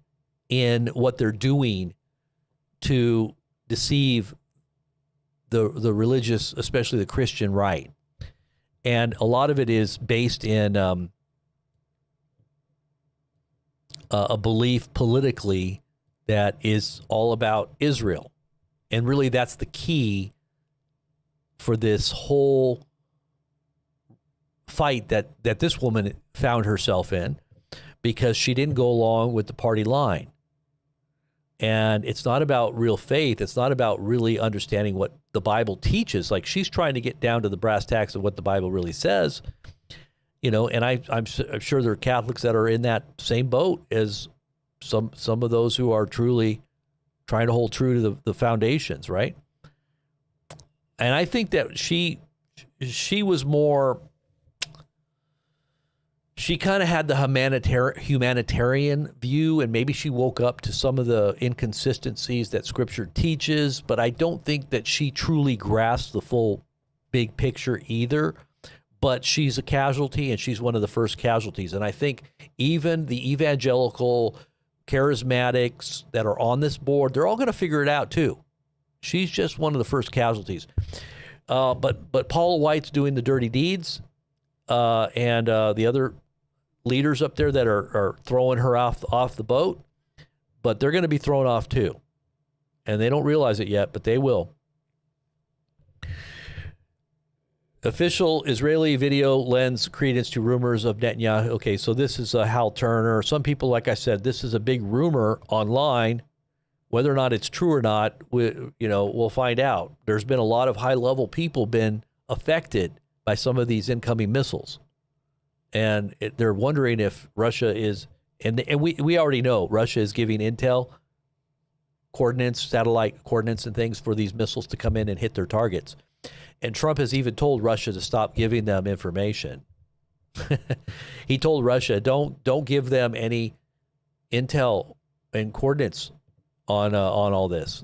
in what they're doing to deceive the religious, especially the Christian right. And a lot of it is based in a belief politically that is all about Israel. And really, that's the key for this whole fight that this woman found herself in, because she didn't go along with the party line. And it's not about real faith. It's not about really understanding what the Bible teaches. Like, she's trying to get down to the brass tacks of what the Bible really says, you know. And I'm sure there are Catholics that are in that same boat as some of those who are truly trying to hold true to the foundations, right? And I think that she was more. She kind of had the humanitarian view, and maybe she woke up to some of the inconsistencies that Scripture teaches, but I don't think that she truly grasped the full big picture either. But she's a casualty, and she's one of the first casualties. And I think even the evangelical charismatics that are on this board, they're all going to figure it out too. She's just one of the first casualties. But Paula White's doing the dirty deeds, and the other leaders up there that are throwing her off the boat, but they're going to be thrown off too. And they don't realize it yet, but they will. Official Israeli video lends credence to rumors of Netanyahu. Okay, so this is Hal Turner. Some people, like I said, this is a big rumor online. Whether or not it's true or not, we'll find out. There's been a lot of high-level people been affected by some of these incoming missiles. And they're wondering if Russia is, and we already know Russia is giving intel, coordinates, satellite coordinates and things for these missiles to come in and hit their targets. And Trump has even told Russia to stop giving them information. He told Russia, don't give them any intel and coordinates on all this.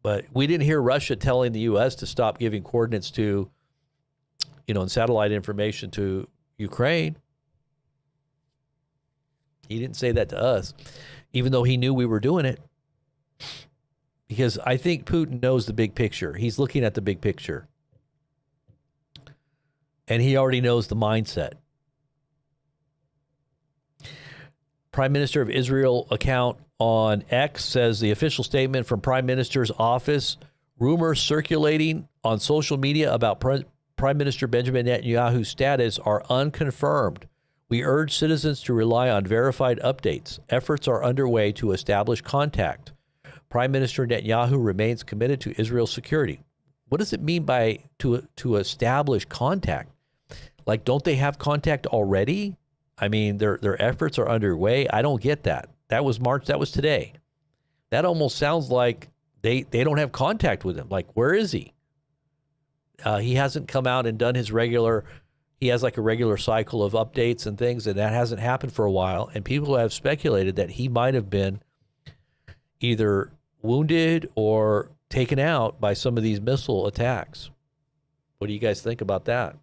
But we didn't hear Russia telling the U.S. to stop giving coordinates to, and satellite information to Ukraine. He didn't say that to us, even though he knew we were doing it. Because I think Putin knows the big picture. He's looking at the big picture. And he already knows the mindset. Prime Minister of Israel account on X says the official statement from Prime Minister's office, rumors circulating on social media about Prime Minister Benjamin Netanyahu's status are unconfirmed. We urge citizens to rely on verified updates. Efforts are underway to establish contact. Prime Minister Netanyahu remains committed to Israel's security. What does it mean by to establish contact? Like, don't they have contact already? I mean, their efforts are underway. I don't get that. That was March. That was today. That almost sounds like they don't have contact with him. Like, where is he? He hasn't come out and done his regular. He has like a regular cycle of updates and things, and that hasn't happened for a while. And people have speculated that he might have been either wounded or taken out by some of these missile attacks. What do you guys think about that?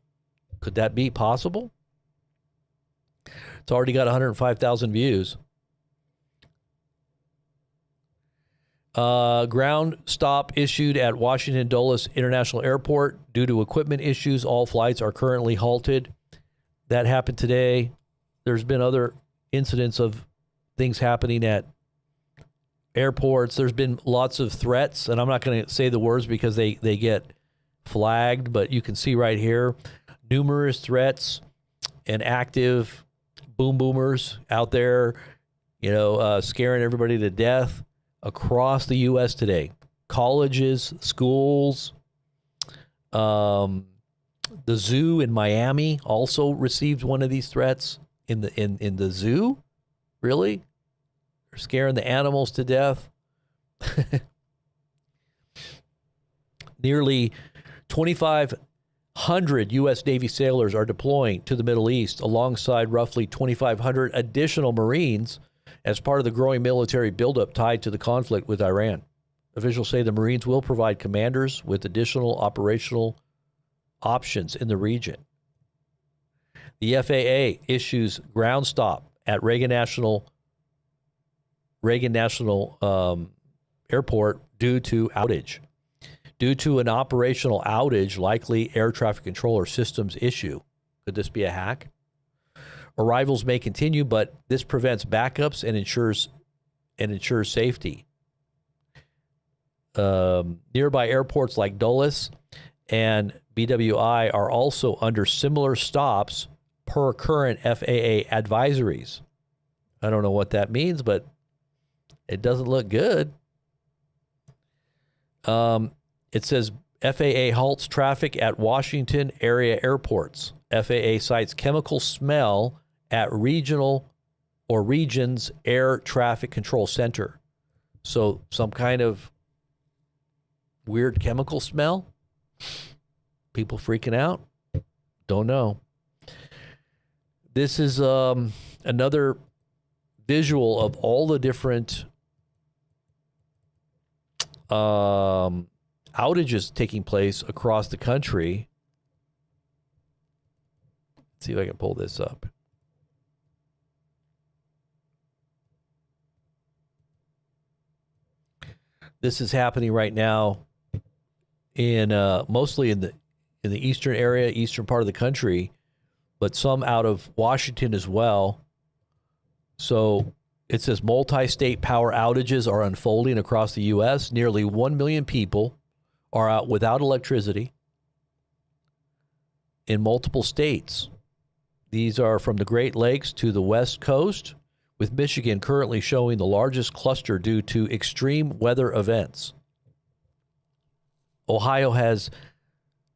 Could that be possible? It's already got 105,000 views. Ground stop issued at Washington Dulles International Airport due to equipment issues. All flights are currently halted. That happened today. There's been other incidents of things happening at airports. There's been lots of threats, and I'm not going to say the words because they get flagged, but you can see right here, numerous threats and active boomers out there, scaring everybody to death across the U.S. today. Colleges, schools, the zoo in Miami also received one of these threats. In the zoo, really? They're scaring the animals to death. Nearly 2,500 U.S. Navy sailors are deploying to the Middle East alongside roughly 2,500 additional Marines as part of the growing military buildup tied to the conflict with Iran. Officials say the Marines will provide commanders with additional operational options in the region. The FAA issues ground stop at Reagan National Airport due to outage. Due to an operational outage, likely air traffic controller systems issue. Could this be a hack? Arrivals may continue, but this prevents backups and ensures safety. Nearby airports like Dulles and BWI are also under similar stops per current FAA advisories. I don't know what that means, but it doesn't look good. It says FAA halts traffic at Washington area airports. FAA cites chemical smell at regional or region's air traffic control center. So some kind of weird chemical smell? People freaking out? Don't know. This is another visual of all the different outages taking place across the country. Let's see if I can pull this up. This is happening right now in mostly in the eastern area, eastern part of the country, but some out of Washington as well. So it says multi-state power outages are unfolding across the U.S. Nearly 1 million people are out without electricity in multiple states. These are from the Great Lakes to the West Coast, with Michigan currently showing the largest cluster due to extreme weather events. Ohio has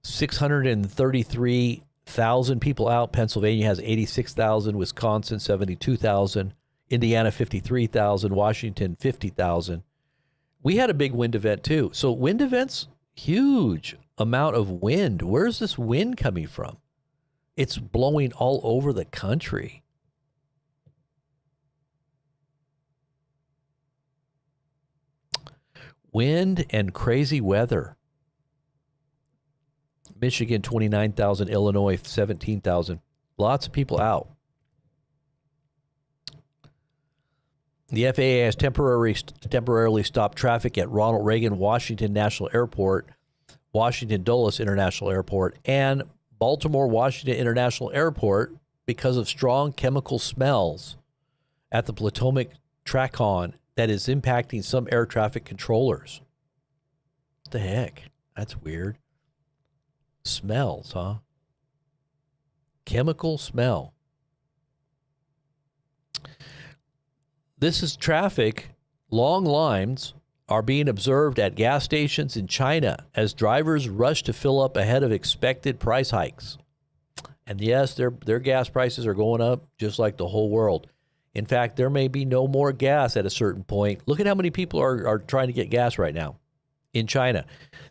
633,000 people out. Pennsylvania has 86,000. Wisconsin, 72,000. Indiana, 53,000. Washington, 50,000. We had a big wind event too. So wind events, huge amount of wind. Where's this wind coming from? It's blowing all over the country. Wind and crazy weather. Michigan, 29,000. Illinois, 17,000. Lots of people out. The FAA has temporarily stopped traffic at Ronald Reagan Washington National Airport, Washington Dulles International Airport, and Baltimore Washington International Airport because of strong chemical smells at the Potomac Tracon that is impacting some air traffic controllers. What the heck? That's weird. Smells, huh? Chemical smell. This is traffic. Long lines are being observed at gas stations in China as drivers rush to fill up ahead of expected price hikes. And yes, their gas prices are going up just like the whole world. In fact, there may be no more gas at a certain point. Look at how many people are trying to get gas right now in China.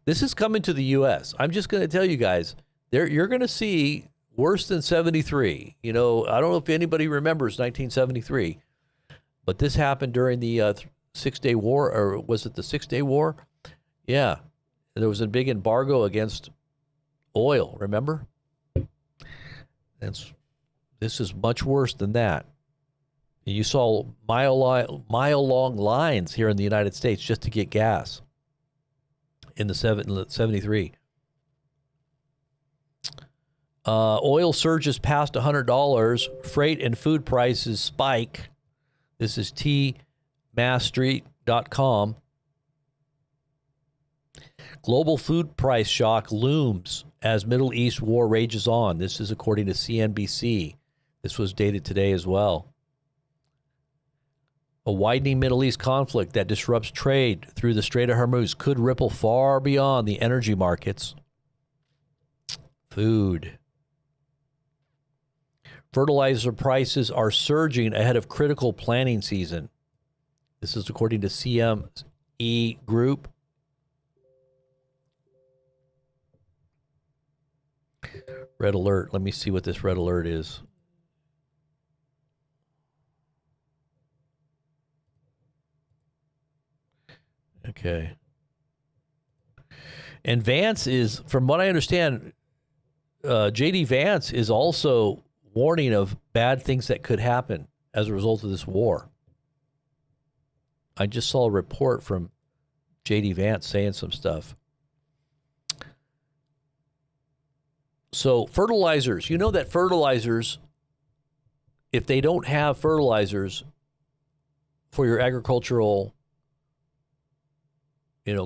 This is coming to the U.S. I'm just going to tell you guys, you're going to see worse than 73. You know, I don't know if anybody remembers 1973, but this happened during the 6-Day War, or was it the 6-Day War? Yeah. There was a big embargo against oil, remember? This is much worse than that. You saw mile-long lines here in the United States just to get gas in the 73. Oil surges past $100. Freight and food prices spike. This is tmassstreet.com. Global food price shock looms as Middle East war rages on. This is according to CNBC. This was dated today as well. A widening Middle East conflict that disrupts trade through the Strait of Hormuz could ripple far beyond the energy markets. Food. Fertilizer prices are surging ahead of critical planting season. This is according to CME Group. Red alert. Let me see what this red alert is. Okay. And Vance is, from what I understand, J.D. Vance is also warning of bad things that could happen as a result of this war. I just saw a report from J.D. Vance saying some stuff. So fertilizers, you know that fertilizers if they don't have fertilizers for your agricultural,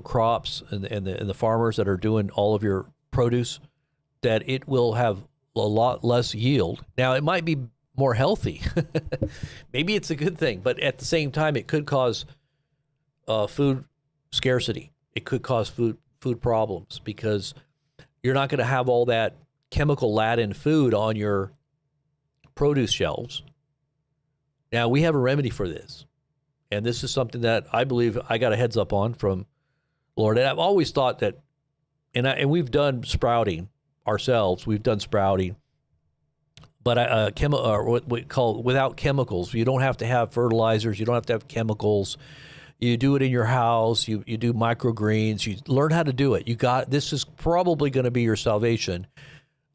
crops and the farmers that are doing all of your produce, that it will have a lot less yield. Now, it might be more healthy. Maybe it's a good thing, but at the same time, it could cause food scarcity. It could cause food problems because you're not going to have all that chemical-laden food on your produce shelves. Now, we have a remedy for this, and this is something that I believe I got a heads up on from Lord. And I've always thought that, and we've done sprouting ourselves. We've done sprouting, but what we call without chemicals. You don't have to have fertilizers. You don't have to have chemicals. You do it in your house. You do microgreens. You learn how to do it. This is probably going to be your salvation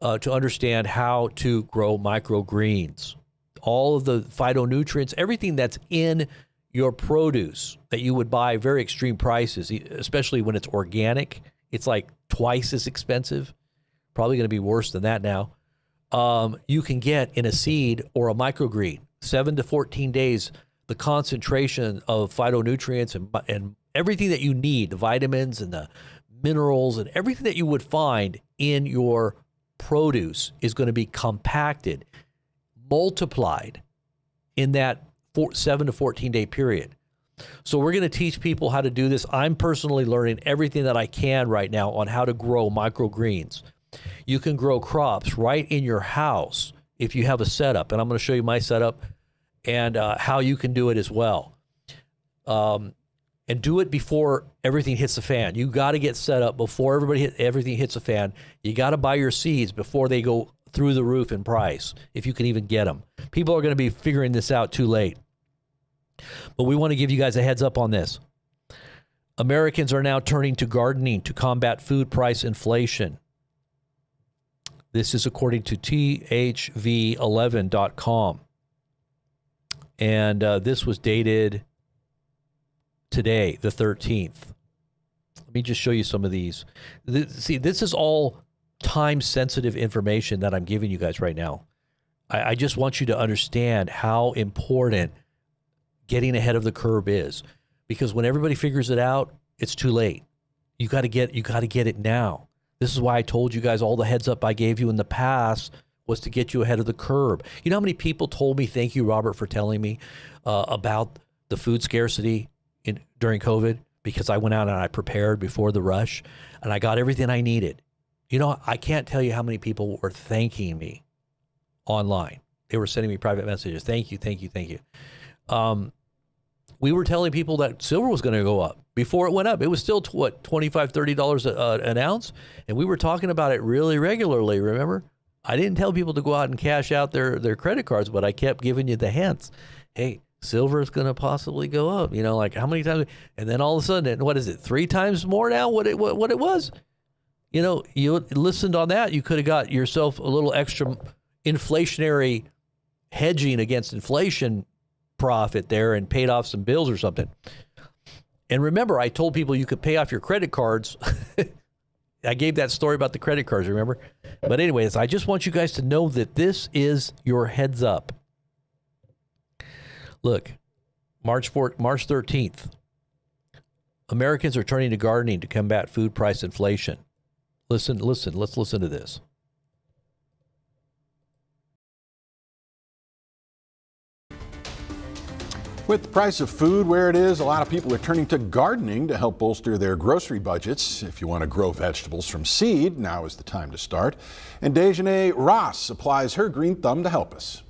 to understand how to grow microgreens. All of the phytonutrients, everything that's in your produce that you would buy very extreme prices, especially when it's organic. It's like twice as expensive. Probably going to be worse than that now. You can get in a seed or a microgreen, 7 to 14 days, the concentration of phytonutrients and everything that you need, the vitamins and the minerals and everything that you would find in your produce is going to be compacted, multiplied in that 7 to 14 day period. So we're going to teach people how to do this. I'm personally learning everything that I can right now on how to grow microgreens. You can grow crops right in your house if you have a setup, and I'm going to show you my setup and how you can do it as well. And do it before everything hits the fan. You got to get set up before everything hits the fan. You got to buy your seeds before they go through the roof in price, if you can even get them. People are going to be figuring this out too late. But we want to give you guys a heads up on this. Americans are now turning to gardening to combat food price inflation. This is according to THV11.com. And this was dated today, the 13th. Let me just show you some of these. See, this is all time-sensitive information that I'm giving you guys right now. I just want you to understand how important getting ahead of the curve is, because when everybody figures it out, it's too late. You got to get it now. This is why I told you guys all the heads up I gave you in the past was to get you ahead of the curve. You know how many people told me, thank you, Robert, for telling me about the food scarcity during COVID, because I went out and I prepared before the rush and I got everything I needed. You know, I can't tell you how many people were thanking me online. They were sending me private messages. Thank you, thank you, thank you. We were telling people that silver was going to go up. Before it went up, it was still, $25, $30 an ounce. And we were talking about it really regularly, remember? I didn't tell people to go out and cash out their credit cards, but I kept giving you the hints. Hey, silver is going to possibly go up. You know, like how many times? And then all of a sudden, what is it, 3 times more now what it was? You know, you listened on that, you could have got yourself a little extra inflationary hedging against inflation profit there and paid off some bills or something. And remember, I told people you could pay off your credit cards. I gave that story about the credit cards, remember? But anyways, I just want you guys to know that this is your heads up. Look, March 13th, Americans are turning to gardening to combat food price inflation. Listen, let's listen to this. With the price of food where it is, a lot of people are turning to gardening to help bolster their grocery budgets. If you want to grow vegetables from seed, now is the time to start. And Dejanay Ross supplies her green thumb to help us.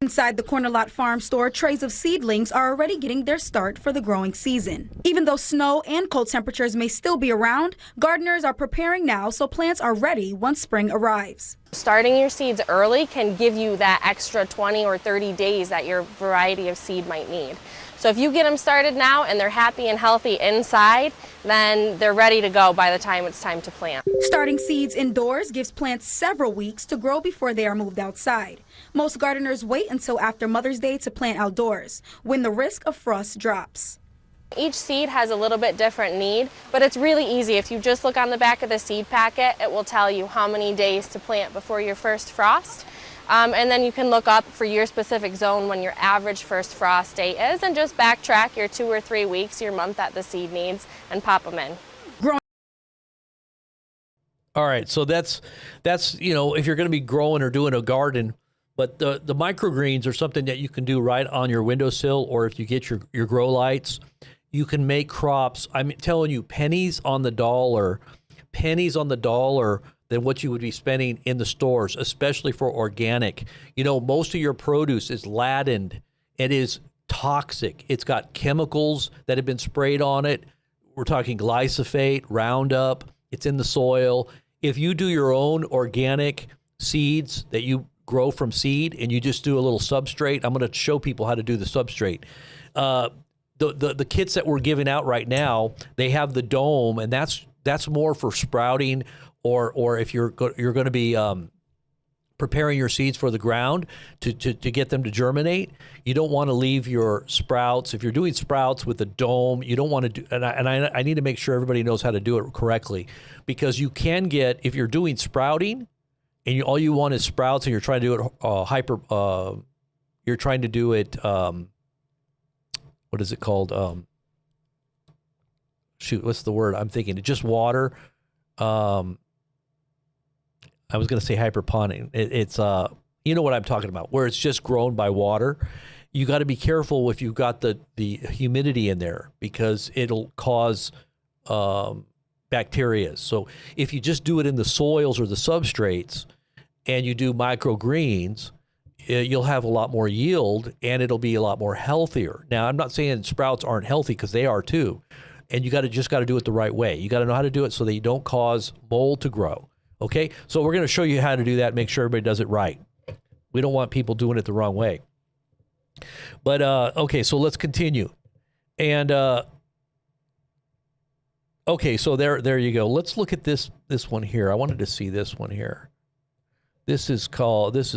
Inside the Corner Lot Farm store, trays of seedlings are already getting their start for the growing season. Even though snow and cold temperatures may still be around, gardeners are preparing now so plants are ready once spring arrives. Starting your seeds early can give you that extra 20 or 30 days that your variety of seed might need. So if you get them started now and they're happy and healthy inside, then they're ready to go by the time it's time to plant. Starting seeds indoors gives plants several weeks to grow before they are moved outside. Most gardeners wait until after Mother's Day to plant outdoors, when the risk of frost drops. Each seed has a little bit different need, but it's really easy. If you just look on the back of the seed packet, it will tell you how many days to plant before your first frost. And then you can look up for your specific zone when your average first frost date is and just backtrack your 2 or 3 weeks, your month that the seed needs, and pop them in. All right, so that's if you're going to be growing or doing a garden, but the microgreens are something that you can do right on your windowsill, or if you get your grow lights, you can make crops. I'm telling you, pennies on the dollar than what you would be spending in the stores, especially for organic. Most of your produce is ladened. It is toxic. It's got chemicals that have been sprayed on it. We're talking glyphosate, Roundup. It's in the soil. If you do your own organic seeds that you grow from seed and you just do a little substrate, I'm going to show people how to do the substrate. The kits that we're giving out right now, they have the dome, and that's more for sprouting, or if you're going to be preparing your seeds for the ground to get them to germinate. You don't want to leave your sprouts. If you're doing sprouts with a dome, you don't want to do, and I need to make sure everybody knows how to do it correctly, because you can get, if you're doing sprouting and all you want is sprouts and you're trying to do it you're trying to do it, what is it called? What's the word I'm thinking? Just water. I was going to say hydroponic. It's you know what I'm talking about, where it's just grown by water. You got to be careful if you've got the humidity in there, because it'll cause bacteria. So if you just do it in the soils or the substrates and you do microgreens, you'll have a lot more yield and it'll be a lot more healthier. Now, I'm not saying sprouts aren't healthy, because they are too. And you just got to do it the right way. You got to know how to do it so that you don't cause mold to grow. Okay, so we're going to show you how to do that, make sure everybody does it right. We don't want people doing it the wrong way. But, okay, so let's continue. And, okay, so there you go. Let's look at this one here. I wanted to see this one here. This is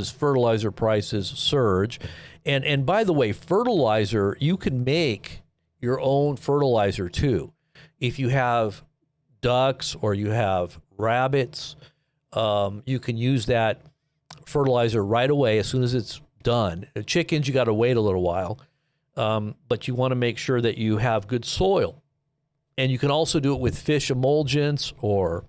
fertilizer prices surge. And by the way, fertilizer, you can make your own fertilizer too. If you have ducks or you have rabbits, you can use that fertilizer right away as soon as it's done. Chickens, you got to wait a little while, but you want to make sure that you have good soil. And you can also do it with fish emulgents, or,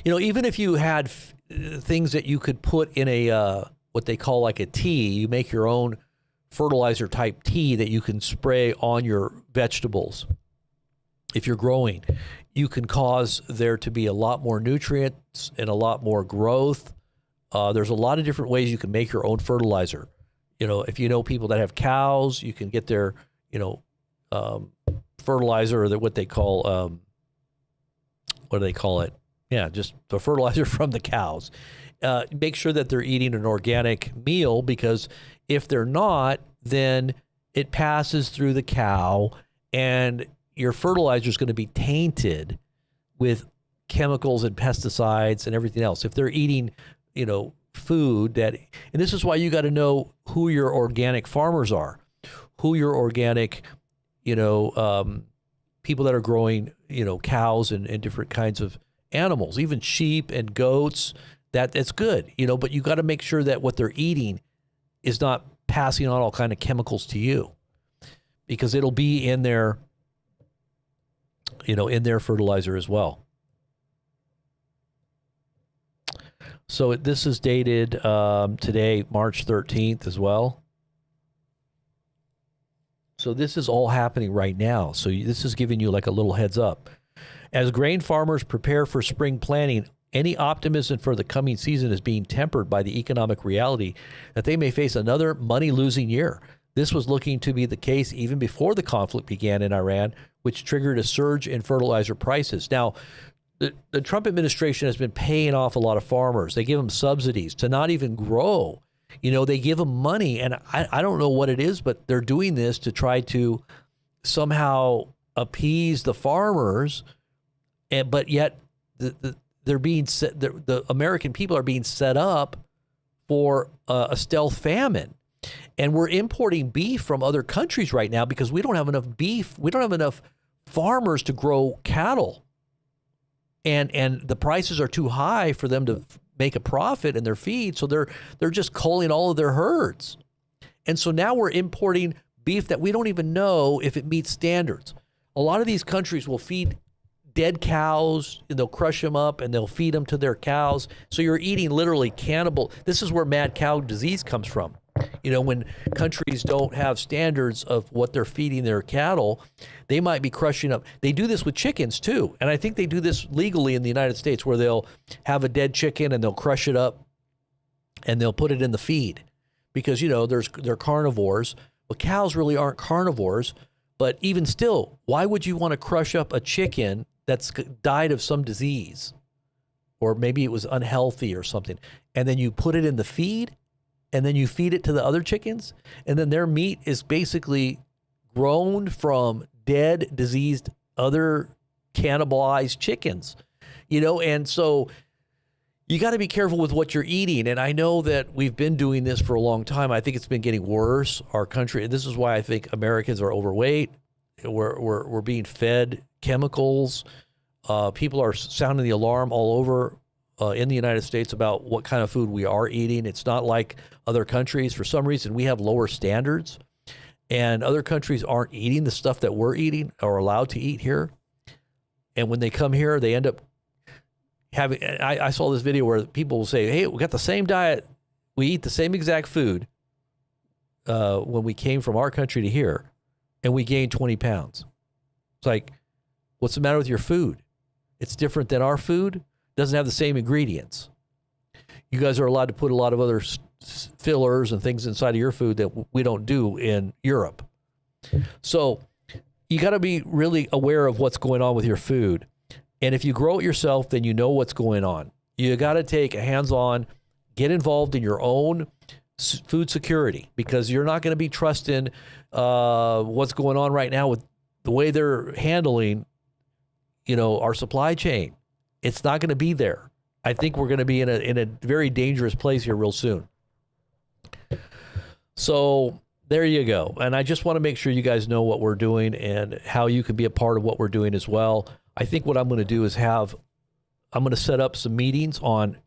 even if you had things that you could put in a what they call like a tea, you make your own fertilizer type tea that you can spray on your vegetables. If you're growing, you can cause there to be a lot more nutrients and a lot more growth. There's a lot of different ways you can make your own fertilizer. If you know people that have cows, you can get their, fertilizer, or what they call, what do they call it? Yeah, just the fertilizer from the cows. Make sure that they're eating an organic meal, because if they're not, then it passes through the cow and your fertilizer is going to be tainted with chemicals and pesticides and everything else. If they're eating, food that, and this is why you got to know who your organic farmers are, who your organic, people that are growing, cows and different kinds of animals, even sheep and goats. That's good, but you got to make sure that what they're eating is not passing on all kind of chemicals to you, because it'll be in their, in their fertilizer as well. So this is dated today, March 13th as well. So this is all happening right now. So this is giving you like a little heads up. As grain farmers prepare for spring planting, any optimism for the coming season is being tempered by the economic reality that they may face another money-losing year. This was looking to be the case even before the conflict began in Iran, which triggered a surge in fertilizer prices. Now, the Trump administration has been paying off a lot of farmers. They give them subsidies to not even grow. They give them money, and I don't know what it is, but they're doing this to try to somehow appease the farmers, but yet they're being set. The American people are being set up for a stealth famine, and we're importing beef from other countries right now because we don't have enough beef. We don't have enough farmers to grow cattle, and the prices are too high for them to make a profit in their feed. So they're just culling all of their herds. And so now we're importing beef that we don't even know if it meets standards. A lot of these countries will feed dead cows, and they'll crush them up and they'll feed them to their cows. So you're eating literally cannibal. This is where mad cow disease comes from. You know, when countries don't have standards of what they're feeding their cattle, they might be crushing up. They do this with chickens too. And I think they do this legally in the United States, where they'll have a dead chicken and they'll crush it up and they'll put it in the feed because, you know, they're carnivores. Well, cows really aren't carnivores. But even still, why would you want to crush up a chicken that's died of some disease, or maybe it was unhealthy or something, and then you put it in the feed, and then you feed it to the other chickens, and then their meat is basically grown from dead, diseased, other cannibalized chickens, you know? And so you got to be careful with what you're eating. And I know that we've been doing this for a long time. I think it's been getting worse. Our country, and this is why I think Americans are overweight. We're being fed chemicals. People are sounding the alarm all over in the United States about what kind of food we are eating. It's not like other countries. For some reason, we have lower standards, and other countries aren't eating the stuff that we're eating or allowed to eat here. And when they come here, they end up having, I saw this video where people will say, hey, we got the same diet. We eat the same exact food when we came from our country to here, and we gained 20 pounds. It's like, what's the matter with your food? It's different than our food. Doesn't have the same ingredients. You guys are allowed to put a lot of other fillers and things inside of your food that we don't do in Europe. So you got to be really aware of what's going on with your food. And if you grow it yourself, then you know what's going on. You got to take a hands-on, get involved in your own food security, because you're not going to be trusting what's going on right now with the way they're handling, you know, our supply chain. It's not going to be there. I think we're going to be in a very dangerous place here real soon. So there you go. And I just want to make sure you guys know what we're doing and how you can be a part of what we're doing as well. I think what I'm going to do is I'm going to set up some meetings on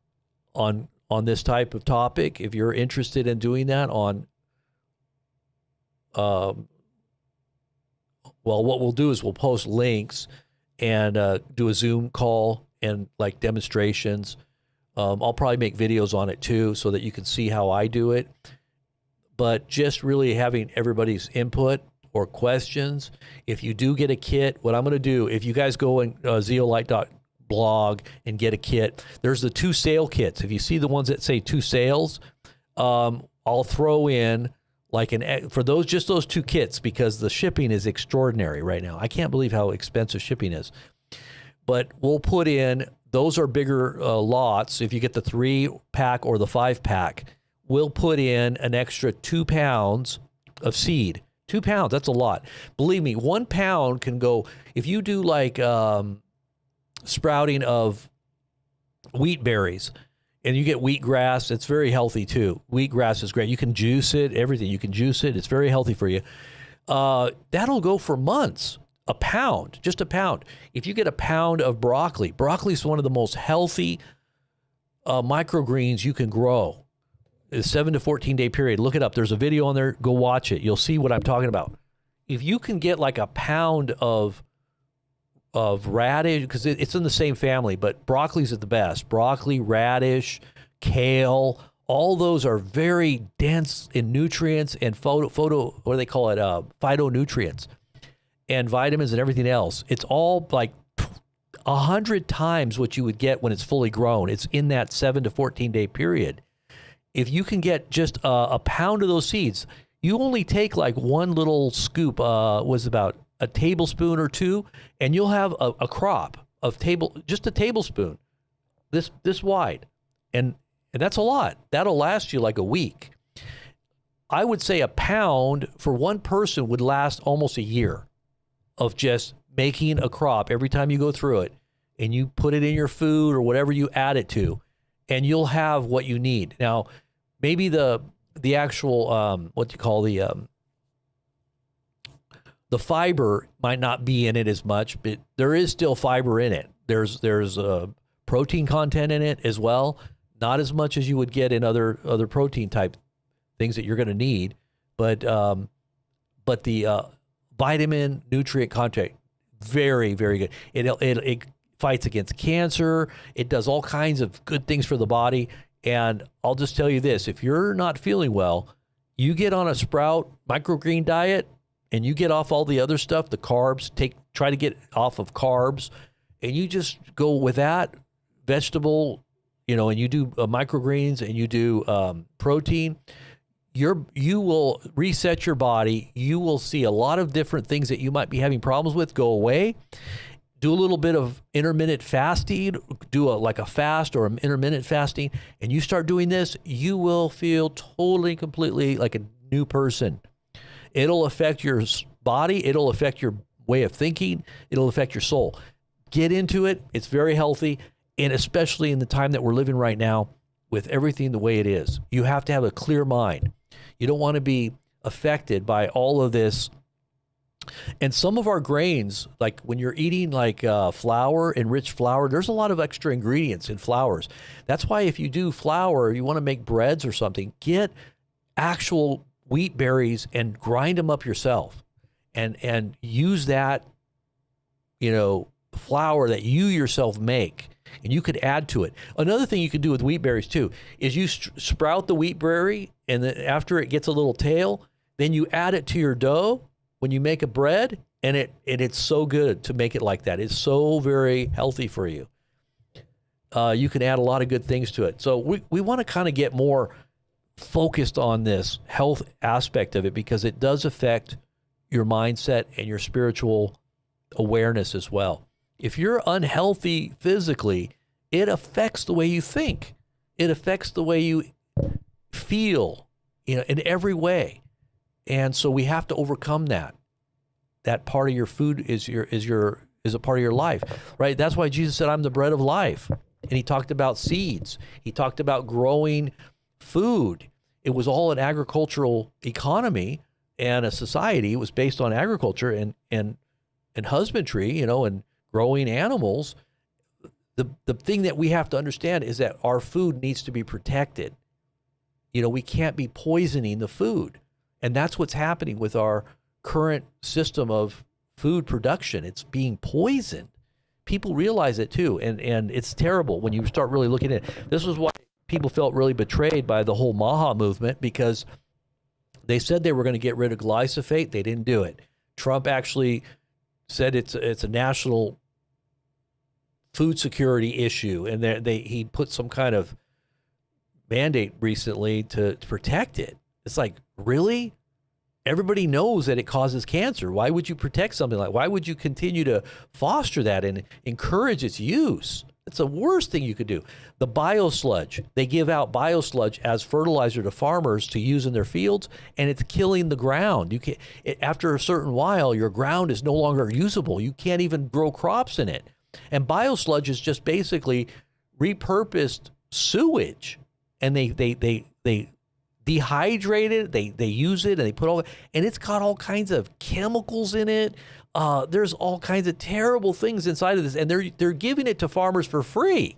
this type of topic. If you're interested in doing that well, what we'll do is we'll post links and do a Zoom call and like demonstrations. I'll probably make videos on it too, so that you can see how I do it. But just really having everybody's input or questions. If you do get a kit, what I'm going to do, if you guys go in zeolite.blog and get a kit, there's the 2 sale kits. If you see the ones that say 2 sales, I'll throw in like for those 2 kits, because the shipping is extraordinary right now. I can't believe how expensive shipping is. But we'll put in, those are bigger lots. If you get the 3-pack or the 5-pack, we'll put in an extra 2 pounds of seed. 2 pounds, that's a lot. Believe me, 1 pound can go, if you do like sprouting of wheat berries, and you get wheatgrass, it's very healthy too. Wheatgrass is great. You can juice it, everything. You can juice it. It's very healthy for you. That'll go for months. A pound, just a pound. If you get a pound of broccoli is one of the most healthy microgreens you can grow. It's 7 to 14 day period. Look it up. There's a video on there. Go watch it. You'll see what I'm talking about. If you can get like a pound of radish, because it's in the same family, but broccoli's at the best. Broccoli, radish, kale, all those are very dense in nutrients and what do they call it? Phytonutrients and vitamins and everything else. It's all like 100 times what you would get when it's fully grown. It's in that 7 to 14 day period. If you can get just a pound of those seeds, you only take like one little scoop, was about a tablespoon or 2, and you'll have a crop of just a tablespoon, this wide. And that's a lot. That'll last you like a week. I would say a pound for one person would last almost a year of just making a crop every time you go through it, and you put it in your food or whatever you add it to, and you'll have what you need. Now, maybe the actual, what you call the fiber might not be in it as much, but there is still fiber in it. There's protein content in it as well. not as much as you would get in other protein type things that you're going to need, but the vitamin nutrient content, very, very good. It fights against cancer. It does all kinds of good things for the body. And I'll just tell you this, if you're not feeling well, you get on a Sprout microgreen diet and you get off all the other stuff, the carbs, try to get off of carbs, and you just go with that vegetable, and you do microgreens and you do protein, you will reset your body. You will see a lot of different things that you might be having problems with go away. Do a little bit of intermittent fasting, do like a fast or an intermittent fasting, and you start doing this, you will feel totally, completely like a new person. It'll affect your body. It'll affect your way of thinking. It'll affect your soul. Get into it. It's very healthy, and especially in the time that we're living right now with everything the way it is. You have to have a clear mind. You don't want to be affected by all of this. And some of our grains, like when you're eating like flour, enriched flour, there's a lot of extra ingredients in flours. That's why if you do flour, you want to make breads or something, get actual wheat berries and grind them up yourself and use that, flour that you yourself make, and you could add to it. Another thing you could do with wheat berries too is you sprout the wheat berry, and then after it gets a little tail, then you add it to your dough when you make a bread, and it's so good to make it like that. It's so very healthy for you. You can add a lot of good things to it. So we want to kind of get more focused on this health aspect of it, because it does affect your mindset and your spiritual awareness as well. If you're unhealthy physically, it affects the way you think. It affects the way you feel, in every way. And so we have to overcome that. That part of your food is a part of your life, right? That's why Jesus said, "I'm the bread of life." And he talked about seeds. He talked about growing food. It was all an agricultural economy and a society. It was based on agriculture and husbandry, and growing animals. The thing that we have to understand is that our food needs to be protected. We can't be poisoning the food. And that's what's happening with our current system of food production. It's being poisoned. People realize it too. And it's terrible when you start really looking at it. This was why people felt really betrayed by the whole MAHA movement, because they said they were going to get rid of glyphosate. They didn't do it. Trump actually said it's a national food security issue, and he put some kind of mandate recently to protect it. It's like, really? Everybody knows that it causes cancer. Why would you protect something like? Why would you continue to foster that and encourage its use? It's the worst thing you could do. The biosludge, they give out biosludge as fertilizer to farmers to use in their fields, and it's killing the ground. After a certain while, your ground is no longer usable. You can't even grow crops in it. And biosludge is just basically repurposed sewage, and they dehydrate it, they use it, and they put and it's got all kinds of chemicals in it. There's all kinds of terrible things inside of this, and they're giving it to farmers for free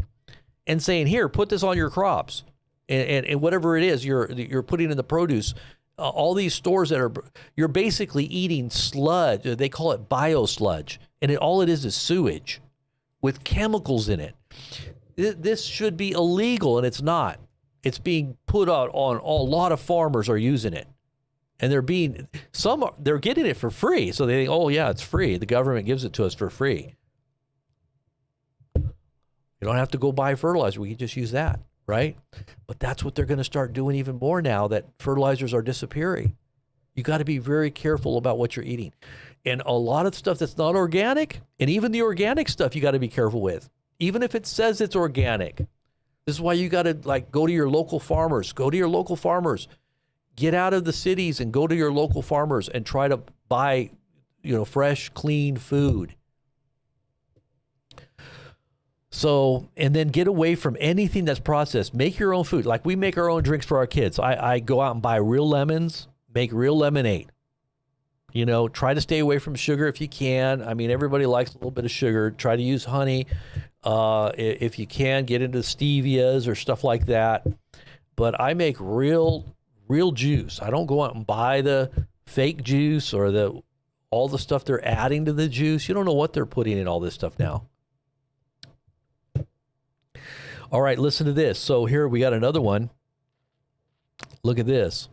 and saying, here, put this on your crops, and whatever it is you're putting in the produce. All these stores you're basically eating sludge. They call it biosludge, and all it is sewage with chemicals in it. This should be illegal, and it's not. It's being put out on a lot of farmers are using it. And they're getting it for free. So they think, oh yeah, it's free. The government gives it to us for free. You don't have to go buy fertilizer. We can just use that, right? But that's what they're going to start doing even more now that fertilizers are disappearing. You got to be very careful about what you're eating. And a lot of stuff that's not organic, and even the organic stuff, you got to be careful with. Even if it says it's organic. This is why you got to go to your local farmers. Go to your local farmers. Get out of the cities and go to your local farmers and try to buy, fresh, clean food. So, and then get away from anything that's processed. Make your own food. Like we make our own drinks for our kids. I go out and buy real lemons, make real lemonade. Try to stay away from sugar if you can. I mean, everybody likes a little bit of sugar. Try to use honey. If you can, get into stevias or stuff like that. But I make real juice. I don't go out and buy the fake juice or all the stuff they're adding to the juice. You don't know what they're putting in all this stuff now. All right, listen to this. So here we got another one. Look at this.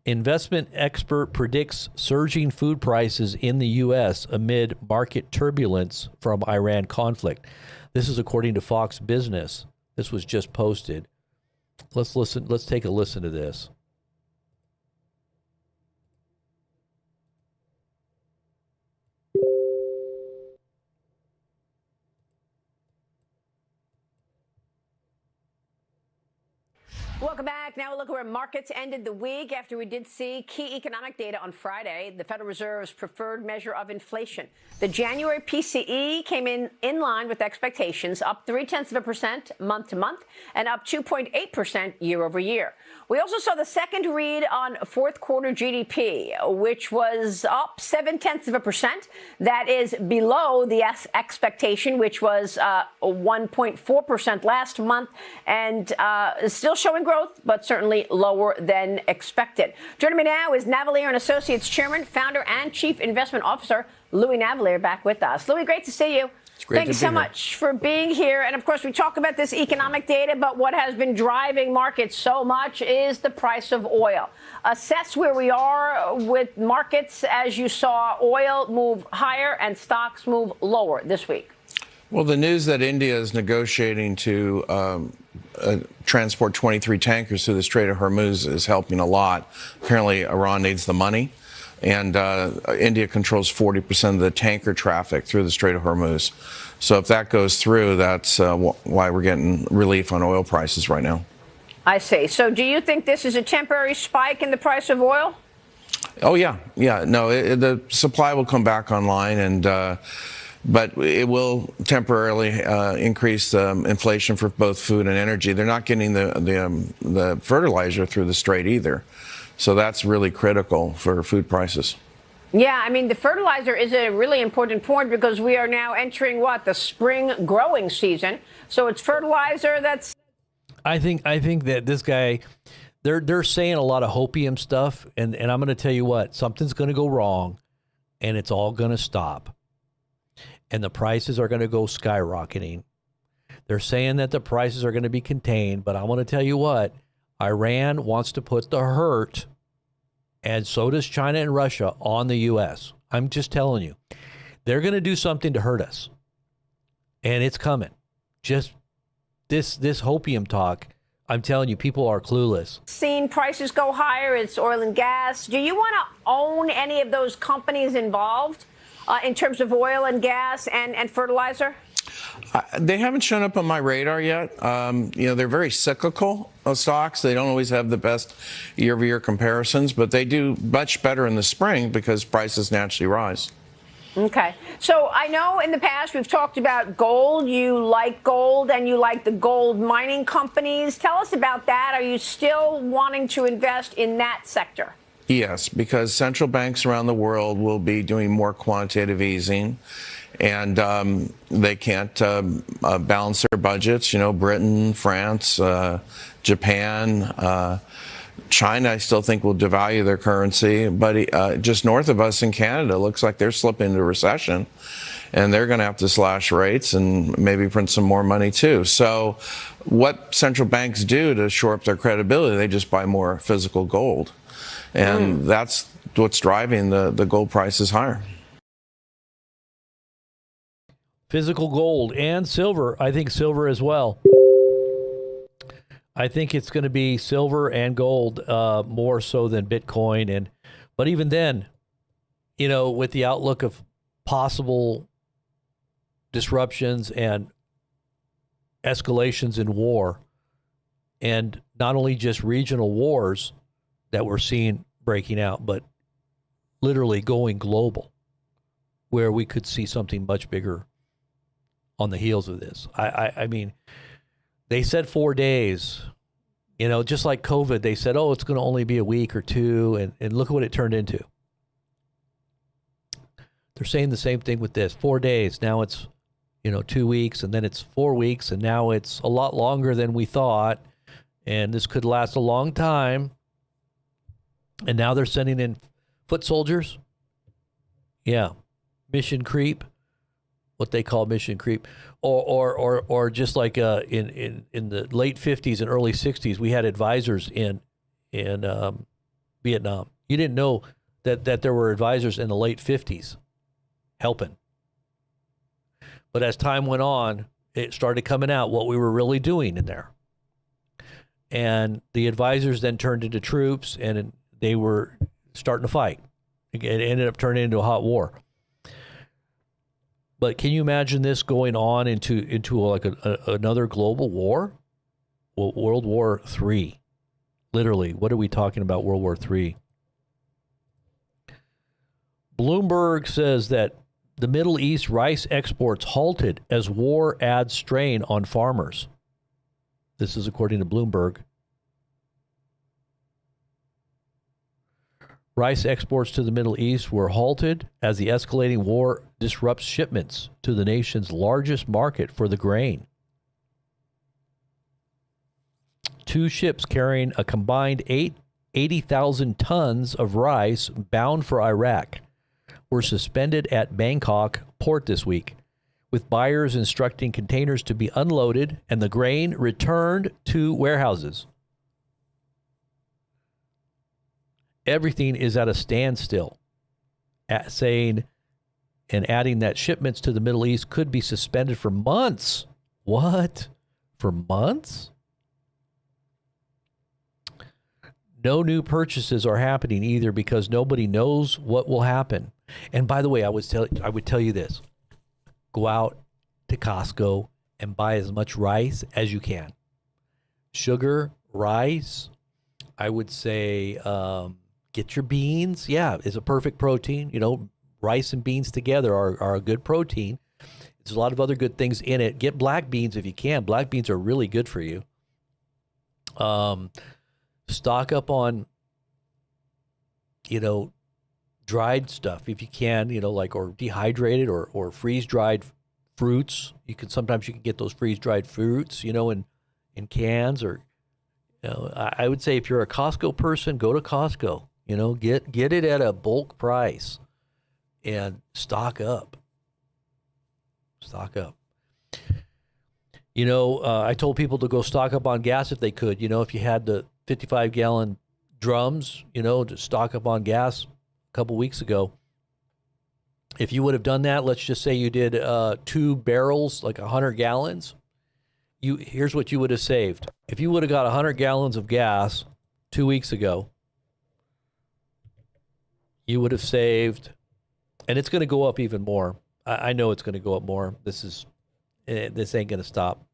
Investment expert predicts surging food prices in the U.S. amid market turbulence from Iran conflict. This is according to Fox Business. This was just posted. Let's listen. Let's take a listen to this. Welcome back. Now a look at where markets ended the week after we did see key economic data on Friday, the Federal Reserve's preferred measure of inflation. The January PCE came in line with expectations, up 0.3% month to month and up 2.8% year over year. We also saw the second read on fourth quarter GDP, which was up 0.7%. That is below the expectation, which was 1.4% last month, and still showing growth, but certainly lower than expected. Joining me now is Navalier and Associates Chairman, Founder, and Chief Investment Officer Louis Navalier back with us. Louis, great to see you. Thank you so much for being here. And of course, we talk about this economic data, but what has been driving markets so much is the price of oil. Assess where we are with markets as you saw oil move higher and stocks move lower this week. Well, the news that India is negotiating to transport 23 tankers through the Strait of Hormuz is helping a lot. Apparently, Iran needs the money. And India controls 40% of the tanker traffic through the Strait of Hormuz. So if that goes through, that's why we're getting relief on oil prices right now. I see. So do you think this is a temporary spike in the price of oil? Oh, yeah. Yeah. No, the supply will come back online, and but it will temporarily increase inflation for both food and energy. They're not getting the fertilizer through the strait either. So that's really critical for food prices. Yeah, I mean, the fertilizer is a really important point because we are now entering the spring growing season. So it's fertilizer that's. I think that this guy, they're saying a lot of hopium stuff, and I'm going to tell you what, something's going to go wrong, and it's all going to stop, and the prices are going to go skyrocketing. They're saying that the prices are going to be contained, but I want to tell you what. Iran wants to put the hurt, and so does China and Russia, on the U.S. I'm just telling you. They're going to do something to hurt us, and it's coming. Just this hopium talk, I'm telling you, people are clueless. Seen prices go higher. It's oil and gas. Do you want to own any of those companies involved in terms of oil and gas and fertilizer? They haven't shown up on my radar yet. They're very cyclical stocks. They don't always have the best year-over-year comparisons, but they do much better in the spring because prices naturally rise. Okay. So I know in the past we've talked about gold. You like gold and you like the gold mining companies. Tell us about that. Are you still wanting to invest in that sector? Yes, because central banks around the world will be doing more quantitative easing. And they can't balance their budgets. Britain, France, Japan, China, I still think will devalue their currency. But just north of us in Canada, looks like they're slipping into recession. And they're going to have to slash rates and maybe print some more money, too. So what central banks do to shore up their credibility, they just buy more physical gold. And that's what's driving the gold prices higher. Physical gold and silver. I think silver as well. I think it's going to be silver and gold more so than Bitcoin. But even then, with the outlook of possible disruptions and escalations in war, and not only just regional wars that we're seeing breaking out, but literally going global, where we could see something much bigger on the heels of this. I mean, they said 4 days. You know, just like COVID, they said, oh, it's going to only be a week or two, and look at what it turned into. They're saying the same thing with this. 4 days. Now it's, 2 weeks, and then it's 4 weeks, and now it's a lot longer than we thought, and this could last a long time. And now they're sending in foot soldiers. Yeah. Mission creep. What they call mission creep. Or just like in the late 50s and early 60s, we had advisors in Vietnam. You didn't know that there were advisors in the late 50s helping. But as time went on, it started coming out what we were really doing in there. And the advisors then turned into troops, and they were starting to fight. It ended up turning into a hot war. But can you imagine this going on into like another global war? Well, World War III. Literally, what are we talking about, World War III? Bloomberg says that the Middle East rice exports halted as war adds strain on farmers. This is according to Bloomberg. Rice exports to the Middle East were halted as the escalating war disrupts shipments to the nation's largest market for the grain. 2 ships carrying a combined 80,000 tons of rice bound for Iraq were suspended at Bangkok port this week, with buyers instructing containers to be unloaded and the grain returned to warehouses. Everything is at a standstill, saying and adding that shipments to the Middle East could be suspended for months. What? For months? No new purchases are happening either because nobody knows what will happen. And by the way, I would tell you this. Go out to Costco and buy as much rice as you can. Sugar, rice, I would say get your beans. Yeah, it's a perfect protein. Rice and beans together are a good protein. There's a lot of other good things in it. Get black beans if you can. Black beans are really good for you. Stock up on, dried stuff if you can, or dehydrated or freeze-dried fruits. Sometimes you can get those freeze-dried fruits, in cans or, I would say if you're a Costco person, go to Costco. Get it at a bulk price and stock up. Stock up. I told people to go stock up on gas if they could. If you had the 55-gallon drums, to stock up on gas a couple weeks ago. If you would have done that, let's just say you did 2 barrels, like 100 gallons. Here's what you would have saved. If you would have got 100 gallons of gas 2 weeks ago, you would have saved, and it's going to go up even more. I know it's going to go up more. This ain't going to stop.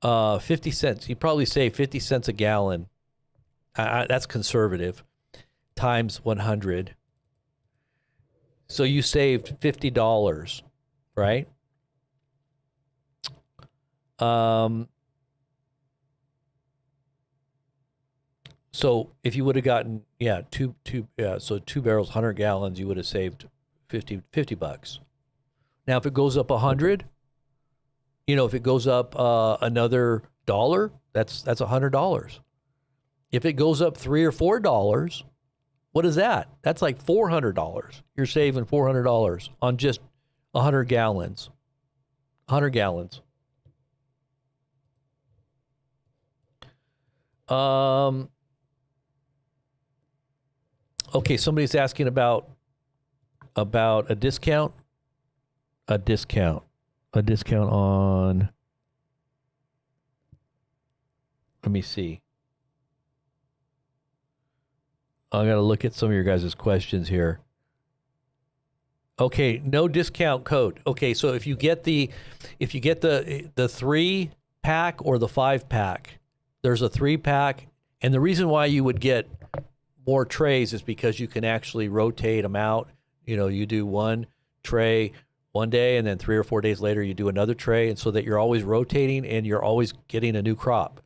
50 cents. You probably save 50 cents a gallon. That's conservative. Times 100. So you saved $50, right? So if you would have gotten, two barrels, 100 gallons, you would have saved $50. Now, if it goes up 100, if it goes up another $1, that's $100. If it goes up $3 or $4, what is that? That's like $400. You're saving $400 on just 100 gallons. 100 gallons. Okay, somebody's asking about a discount. A discount on, let me see. I got to look at some of your guys' questions here. Okay, no discount code. Okay, so if you get the 3-pack or the 5-pack, there's a 3-pack, and the reason why you would get more trays is because you can actually rotate them out. You do one tray one day, and then 3 or 4 days later you do another tray, and so that you're always rotating and you're always getting a new crop.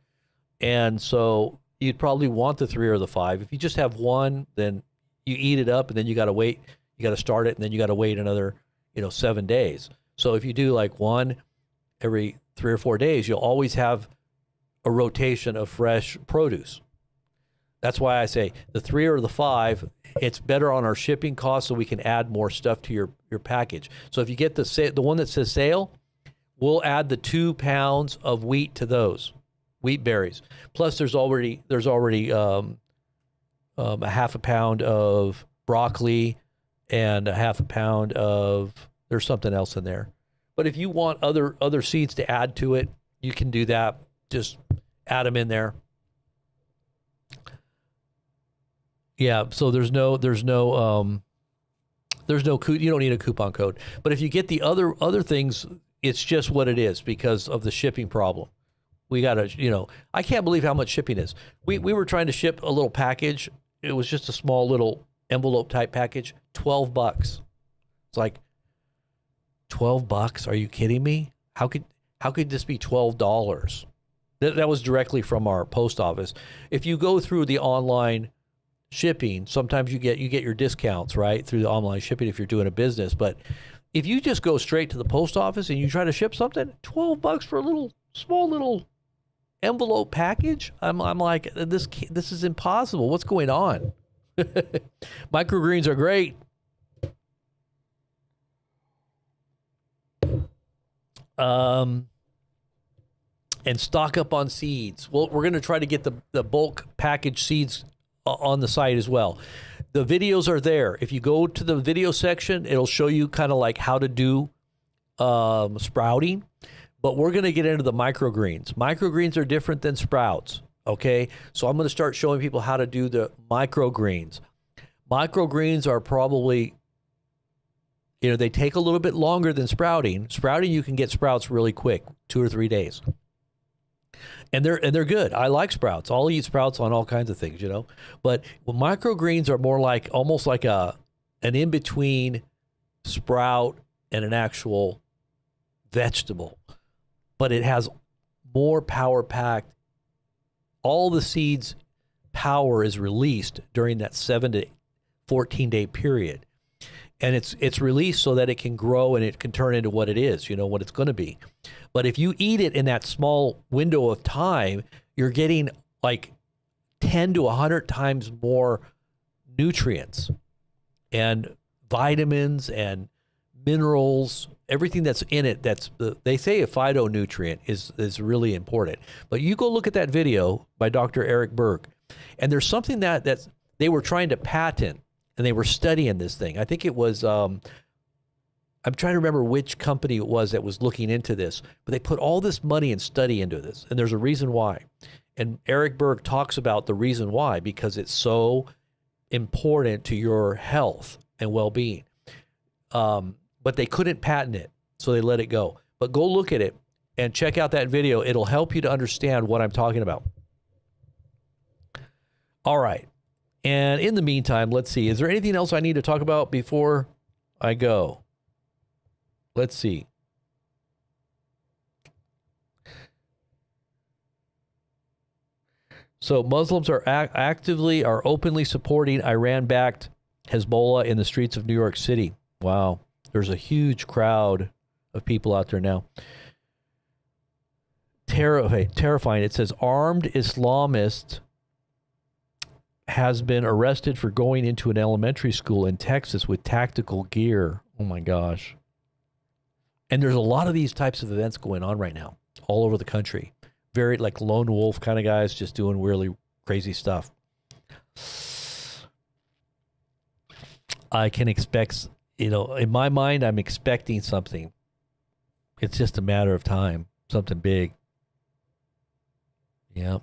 And so you'd probably want the 3 or the 5. If you just have one, then you eat it up and then you got to wait. You got to start it and then you got to wait another, 7 days. So if you do like one every 3 or 4 days, you'll always have a rotation of fresh produce. That's why I say the 3 or the 5, it's better on our shipping costs so we can add more stuff to your package. So if you get the one that says sale, we'll add the 2 pounds of wheat to those wheat berries. Plus there's already a half a pound of broccoli and a half a pound of, there's something else in there. But if you want other seeds to add to it, you can do that. Just add them in there. Yeah, so there's no you don't need a coupon code. But if you get the other things, it's just what it is because of the shipping problem. We got to, I can't believe how much shipping is. We were trying to ship a little package. It was just a small little envelope type package, $12. It's like $12? Are you kidding me? How could this be $12? That was directly from our post office. If you go through the online shipping, sometimes you get your discounts, right, through the online shipping if you're doing a business. But if you just go straight to the post office and you try to ship something, $12 for a small little envelope package, I'm like, this is impossible. What's going on? Microgreens are great. And stock up on seeds. Well, we're going to try to get the bulk package seeds on the site as well. The videos are there. If you go to the video section, it'll show you kind of like how to do sprouting. But we're going to get into the microgreens. Microgreens are different than sprouts, okay? So I'm going to start showing people how to do the microgreens. Microgreens are probably, they take a little bit longer than sprouting. Sprouting, you can get sprouts really quick, 2 or 3 days. And they're good. I like sprouts. I'll eat sprouts on all kinds of things, But microgreens are more like almost like an in-between sprout and an actual vegetable. But it has more power packed. All the seeds' power is released during that 7 to 14 day period. And it's released so that it can grow and it can turn into what it is, what it's going to be. But if you eat it in that small window of time, you're getting like 10 to 100 times more nutrients and vitamins and minerals, everything that's in it. They say a phytonutrient is really important. But you go look at that video by Dr. Eric Berg, and there's something that they were trying to patent, and they were studying this thing. I think it was, I'm trying to remember which company it was that was looking into this, but they put all this money and study into this, and there's a reason why. And Eric Berg talks about the reason why, because it's so important to your health and well-being. But they couldn't patent it, so they let it go. But go look at it and check out that video. It'll help you to understand what I'm talking about. All right. And in the meantime, let's see. Is there anything else I need to talk about before I go? Let's see. So Muslims are openly supporting Iran-backed Hezbollah in the streets of New York City. Wow. There's a huge crowd of people out there now. Terrifying. It says armed Islamist has been arrested for going into an elementary school in Texas with tactical gear. Oh my gosh. And there's a lot of these types of events going on right now all over the country. Very like lone wolf kind of guys just doing really crazy stuff. I can expect, in my mind, I'm expecting something. It's just a matter of time. Something big. Yeah.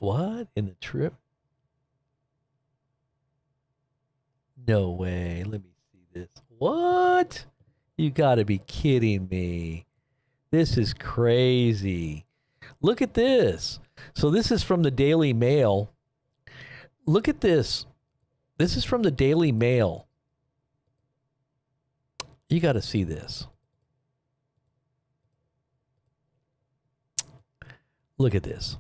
What? In the trip? No way. Let me see this. What? You gotta be kidding me. This is crazy. Look at this. So this is from the Daily Mail. Look at this. This is from the Daily Mail. You got to see this. Look at this.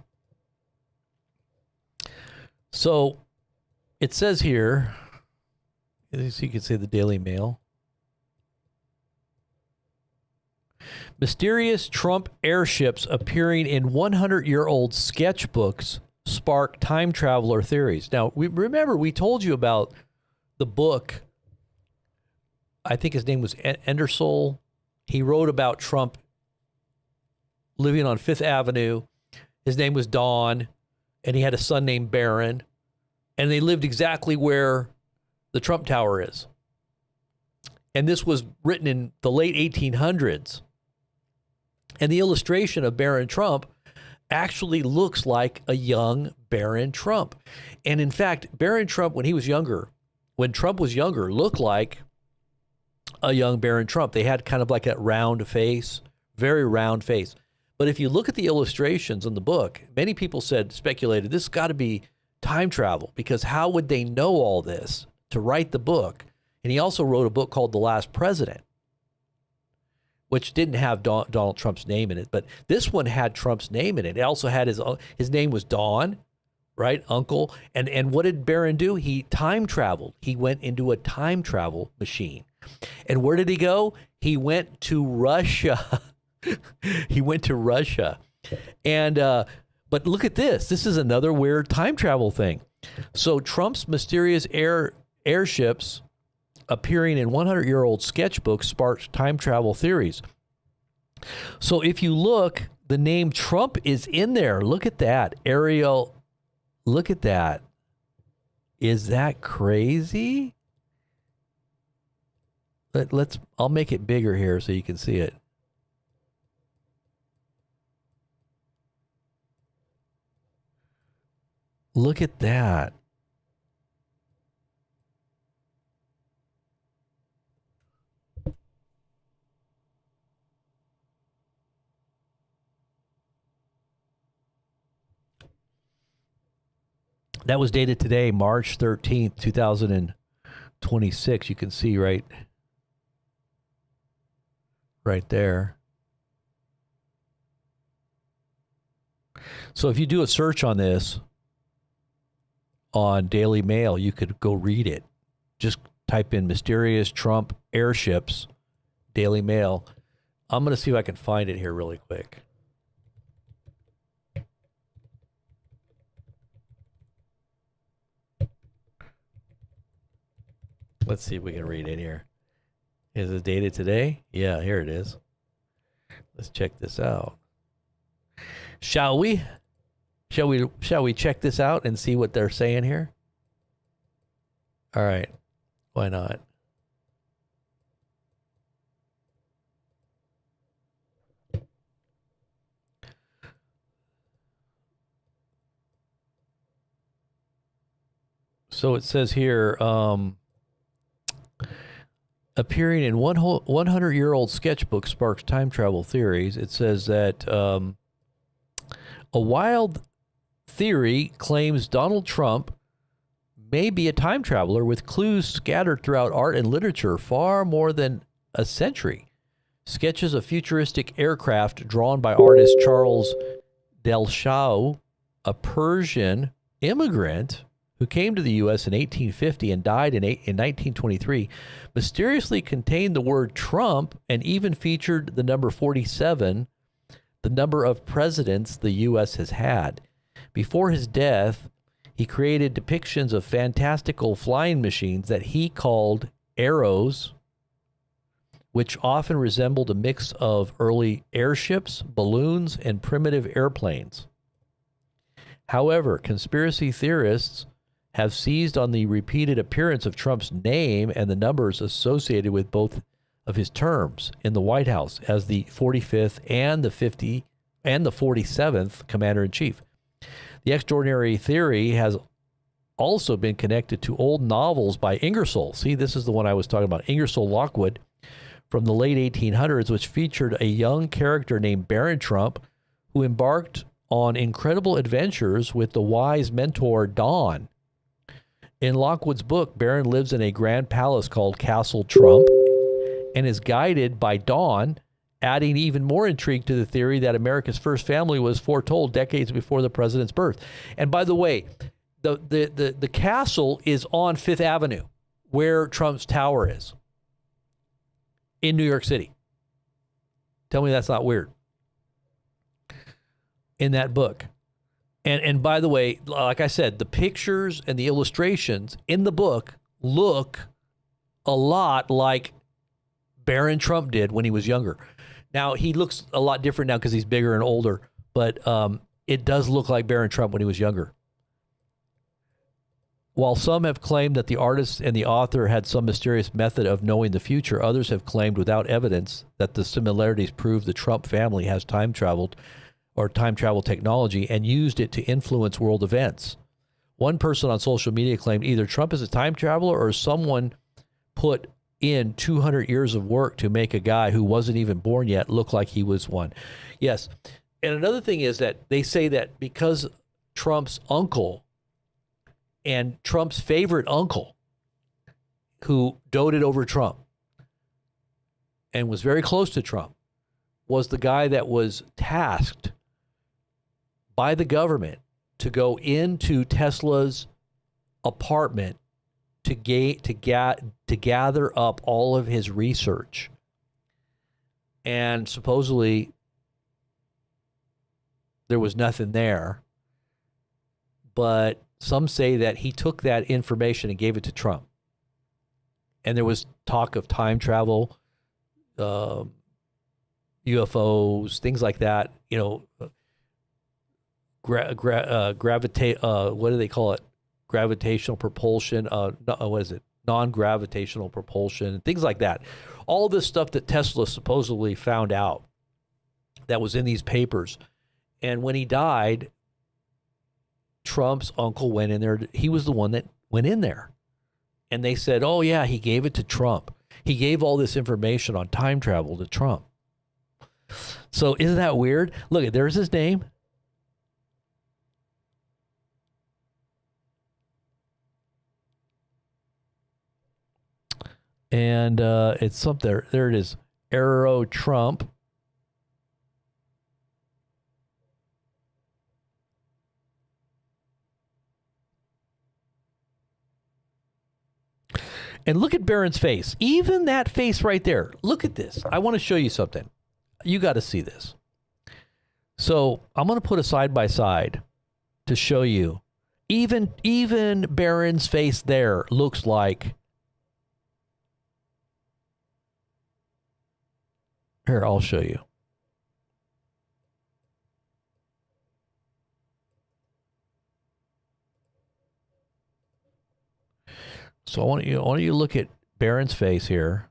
So it says here, as you can see, the Daily Mail. Mysterious Trump airships appearing in 100-year-old sketchbooks spark time traveler theories. Now, we told you about the book. I think his name was Endersol. He wrote about Trump living on Fifth Avenue. His name was Don, and he had a son named Barron, and they lived exactly where the Trump Tower is. And this was written in the late 1800s. And the illustration of Barron Trump actually looks like a young Barron Trump. And in fact, Barron Trump, when Trump was younger, looked like a young Barron Trump. They had kind of like that round face, very round face. But if you look at the illustrations in the book, many people speculated this has got to be time travel, because how would they know all this to write the book? And he also wrote a book called The Last President, which didn't have Donald Trump's name in it, but this one had Trump's name in it. It also had his name was Don, right? Uncle. And what did Barron do? He time traveled. He went into a time travel machine. And where did he go? He went to Russia. He went to Russia. And but look at this. This is another weird time travel thing. So Trump's mysterious airships appearing in 100-year-old sketchbooks sparked time travel theories. So if you look, the name Trump is in there. Look at that. Ariel, look at that. Is that crazy? I'll make it bigger here so you can see it. Look at that. That was dated today, March 13th, 2026. You can see right there. So if you do a search on this on Daily Mail, you could go read it. Just type in mysterious Trump airships, Daily Mail. I'm going to see if I can find it here really quick. Let's see if we can read it here. Is it dated today? Yeah, here it is. Let's check this out. Shall we? Shall we check this out and see what they're saying here? All right. Why not? So it says here, appearing in 100-year-old sketchbook sparks time travel theories. It says that a wild theory claims Donald Trump may be a time traveler with clues scattered throughout art and literature far more than a century. Sketches of futuristic aircraft drawn by artist Charles Delchaux, a Persian immigrant who came to the U.S. in 1850 and died in 1923, mysteriously contained the word Trump and even featured the number 47, the number of presidents the U.S. has had. Before his death, he created depictions of fantastical flying machines that he called arrows, which often resembled a mix of early airships, balloons, and primitive airplanes. However, conspiracy theorists have seized on the repeated appearance of Trump's name and the numbers associated with both of his terms in the White House as the 45th and the 47th commander-in-chief. The extraordinary theory has also been connected to old novels by Ingersoll. See, this is the one I was talking about, Ingersoll Lockwood, from the late 1800s, which featured a young character named Barron Trump who embarked on incredible adventures with the wise mentor Don. In Lockwood's book, Barron lives in a grand palace called Castle Trump and is guided by Don adding even more intrigue to the theory that America's first family was foretold decades before the president's birth. And by the way, the castle is on Fifth Avenue, where Trump's tower is in New York City. Tell me that's not weird. In that book. And by the way, like I said, the pictures and the illustrations in the book look a lot like Barron Trump did when he was younger. Now, he looks a lot different now because he's bigger and older, but it does look like Barron Trump when he was younger. While some have claimed that the artist and the author had some mysterious method of knowing the future, others have claimed without evidence that the similarities prove the Trump family has time traveled or time travel technology and used it to influence world events. One person on social media claimed either Trump is a time traveler or someone put in 200 years of work to make a guy who wasn't even born yet look like he was one. Yes. And another thing is that they say that because Trump's uncle and Trump's favorite uncle, who doted over Trump and was very close to Trump, was the guy that was tasked by the government to go into Tesla's apartment to gather up all of his research. And supposedly there was nothing there, but some say that he took that information and gave it to Trump. And there was talk of time travel, UFOs, things like that, you know, gravitate, what do they call it? Gravitational propulsion, what is it? Non-gravitational propulsion, things like that. All this stuff that Tesla supposedly found out that was in these papers. And when he died, Trump's uncle went in there. He was the one that went in there. And they said, oh, yeah, he gave it to Trump. He gave all this information on time travel to Trump. So isn't that weird? Look, there's his name. And it's up there. There it is. Arrow Trump. And look at Barron's face. Even that face right there. Look at this. I want to show you something. You got to see this. So I'm going to put a side by side to show you. Even Barron's face there looks like. Here, I'll show you. So I want you to look at Barron's face here.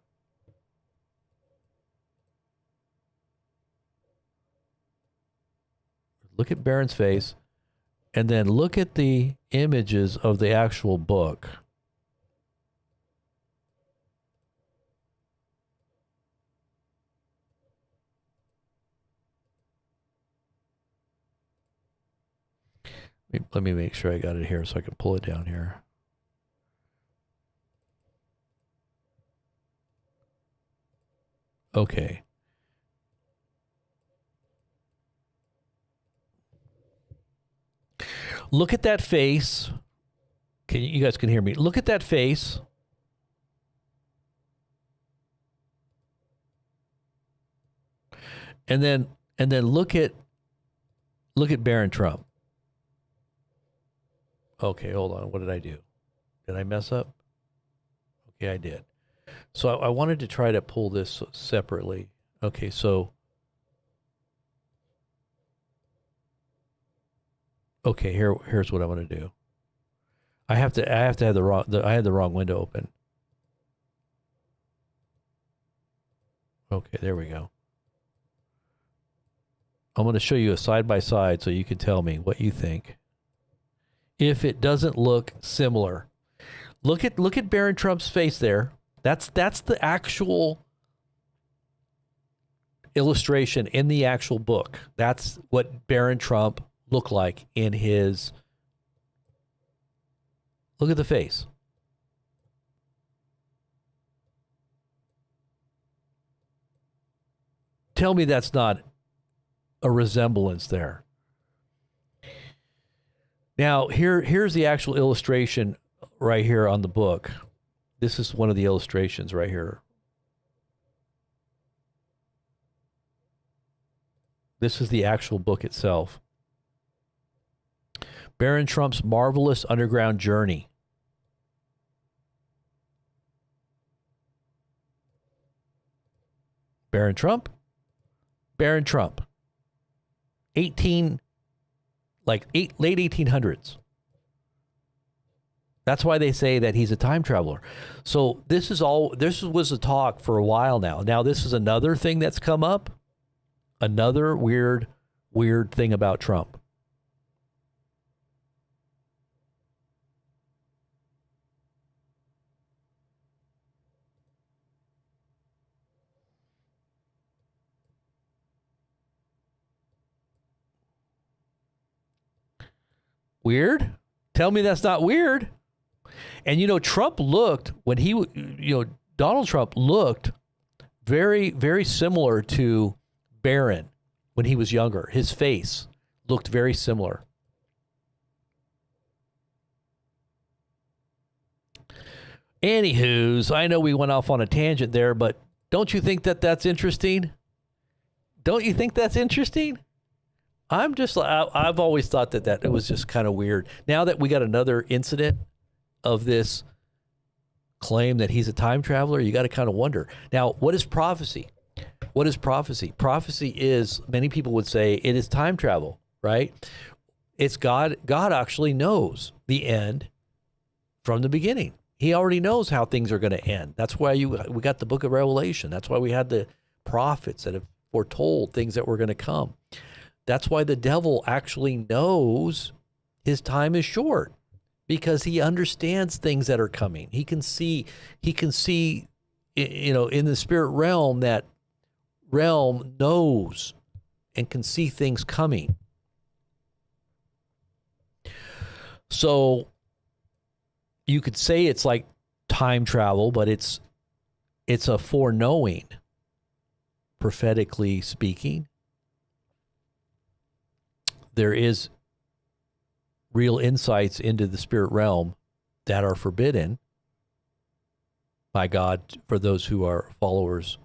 Look at Barron's face, and then look at the images of the actual book. Let me make sure I got it here so I can pull it down here. Okay. Look at that face. You guys can hear me. Look at that face. And then look at Barron Trump. Okay, hold on. What did I do? Did I mess up? Okay, I did. So I wanted to try to pull this separately. Okay, so okay, here's what I want to do. I have to have I had the wrong window open. Okay, there we go. I'm going to show you a side by side so you can tell me what you think. If it doesn't look similar. Look at Barron Trump's face there. That's the actual illustration in the actual book. That's what Barron Trump looked like in his. Look at the face. Tell me that's not a resemblance there. Now, here's the actual illustration right here on the book. This is one of the illustrations right here. This is the actual book itself. Barron Trump's Marvelous Underground Journey. Barron Trump. Late 1800s. That's why they say that he's a time traveler. So this was a talk for a while now. Now this is another thing that's come up. Another weird thing about Trump. Weird? Tell me that's not weird. And Trump looked Donald Trump looked very, very similar to Barron when he was younger. His face looked very similar. Anywho's, I know we went off on a tangent there, but don't you think that that's interesting? Don't you think that's interesting? I've always thought that it was just kind of weird. Now that we got another incident of this claim that he's a time traveler, you got to kind of wonder. Now, what is prophecy? What is prophecy? Prophecy is, many people would say, it is time travel, right? It's God. God actually knows the end from the beginning. He already knows how things are going to end. That's why we got the book of Revelation. That's why we had the prophets that have foretold things that were going to come. That's why the devil actually knows his time is short, because he understands things that are coming. He can see, in the spirit realm, that realm knows and can see things coming. So you could say it's like time travel, but it's a foreknowing, prophetically speaking. There is real insights into the spirit realm that are forbidden by God for those who are followers,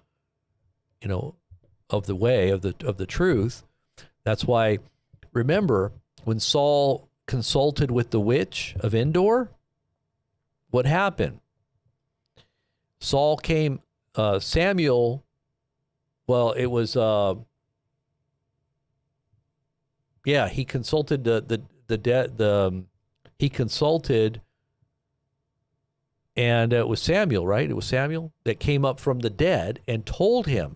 of the way, of the truth. That's why, remember, when Saul consulted with the witch of Endor, what happened? Saul came, Samuel, well, it was, he consulted he consulted, and it was Samuel, right? It was Samuel that came up from the dead and told him.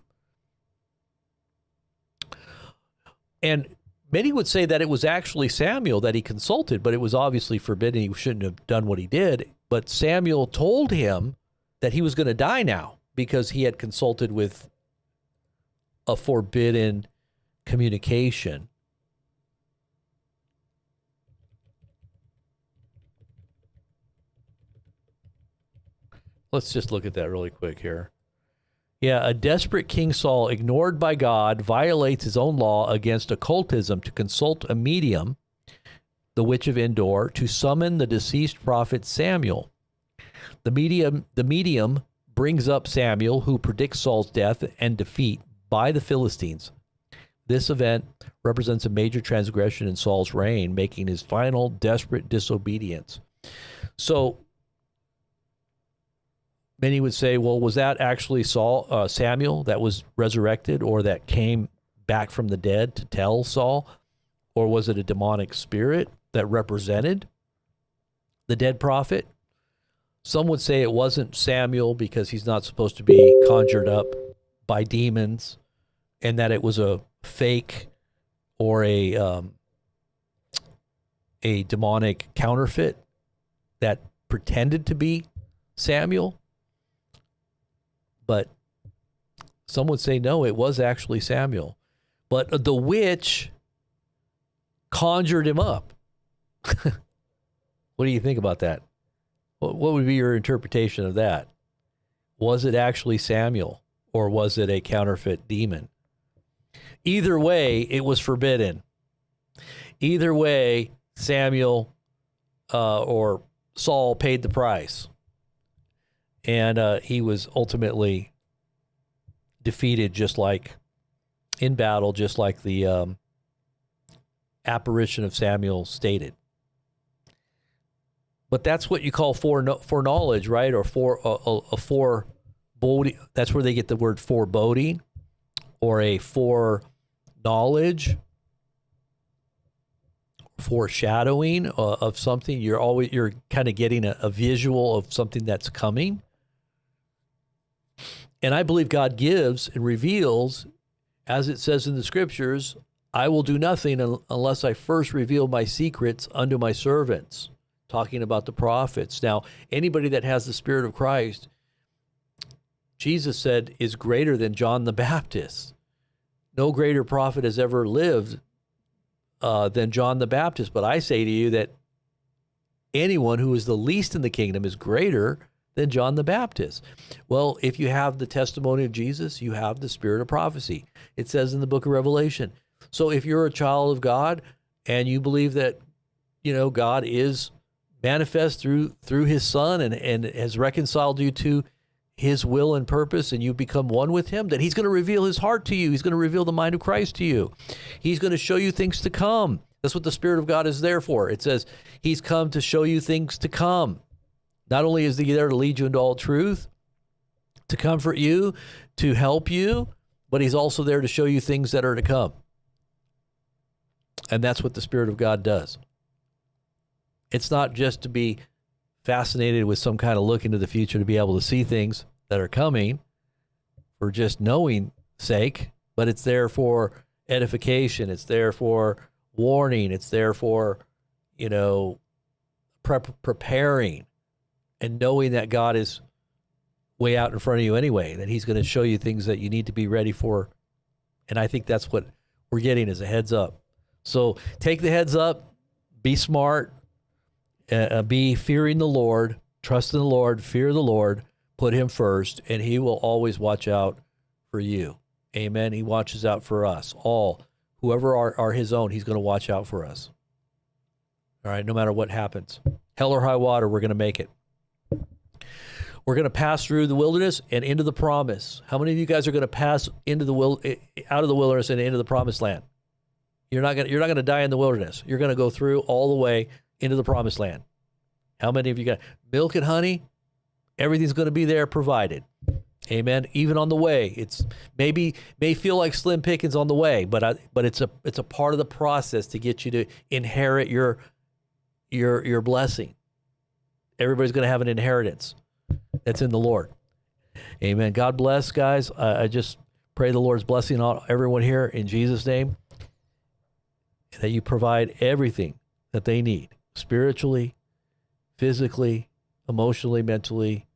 And many would say that it was actually Samuel that he consulted, but it was obviously forbidden. He shouldn't have done what he did. But Samuel told him that he was going to die now because he had consulted with a forbidden communication. Let's just look at that really quick here. Yeah, a desperate King Saul, ignored by God, violates his own law against occultism to consult a medium, the witch of Endor, to summon the deceased prophet Samuel. The medium brings up Samuel, who predicts Saul's death and defeat by the Philistines. This event represents a major transgression in Saul's reign, making his final desperate disobedience. So many would say, well, was that actually Samuel that was resurrected, or that came back from the dead to tell Saul? Or was it a demonic spirit that represented the dead prophet? Some would say it wasn't Samuel because he's not supposed to be conjured up by demons, and that it was a fake or a demonic counterfeit that pretended to be Samuel. But some would say, no, it was actually Samuel. But the witch conjured him up. What do you think about that? What would be your interpretation of that? Was it actually Samuel, or was it a counterfeit demon? Either way, it was forbidden. Either way, Samuel or Saul paid the price. And he was ultimately defeated, just like in battle, just like the apparition of Samuel stated. But that's what you call foreknowledge, right? Or foreboding. That's where they get the word foreboding, or a foreknowledge, foreshadowing of something. You're kind of getting a visual of something that's coming. And I believe God gives and reveals, as it says in the scriptures, I will do nothing unless I first reveal my secrets unto my servants, talking about the prophets. Now, anybody that has the Spirit of Christ, Jesus said, is greater than John the Baptist. No greater prophet has ever lived than John the Baptist. But I say to you that anyone who is the least in the kingdom is greater than John the Baptist. Well, if you have the testimony of Jesus, you have the spirit of prophecy. It says in the book of Revelation. So if you're a child of God and you believe that, God is manifest through his Son and has reconciled you to his will and purpose, and you become one with him, then he's going to reveal his heart to you. He's going to reveal the mind of Christ to you. He's going to show you things to come. That's what the Spirit of God is there for. It says he's come to show you things to come. Not only is he there to lead you into all truth, to comfort you, to help you, but he's also there to show you things that are to come. And that's what the Spirit of God does. It's not just to be fascinated with some kind of look into the future, to be able to see things that are coming for just knowing sake, but it's there for edification. It's there for warning. It's there for, preparing and knowing that God is way out in front of you anyway, that he's going to show you things that you need to be ready for. And I think that's what we're getting, is a heads up. So take the heads up, be smart, be fearing the Lord, trust in the Lord, fear the Lord, put him first, and he will always watch out for you. Amen. He watches out for us all. Whoever are his own, he's going to watch out for us. All right, no matter what happens. Hell or high water, we're going to make it. We're going to pass through the wilderness and into the promise. How many of you guys are going to pass into out of the wilderness and into the promised land? You're not going to die in the wilderness. You're going to go through all the way into the promised land. How many of you got milk and honey? Everything's going to be there provided. Amen. Even on the way, it's may feel like slim pickings on the way, but it's a part of the process to get you to inherit your blessing. Everybody's going to have an inheritance that's in the Lord. Amen. God bless, guys. I just pray the Lord's blessing on everyone here in Jesus' name, that you provide everything that they need, spiritually, physically, emotionally, mentally.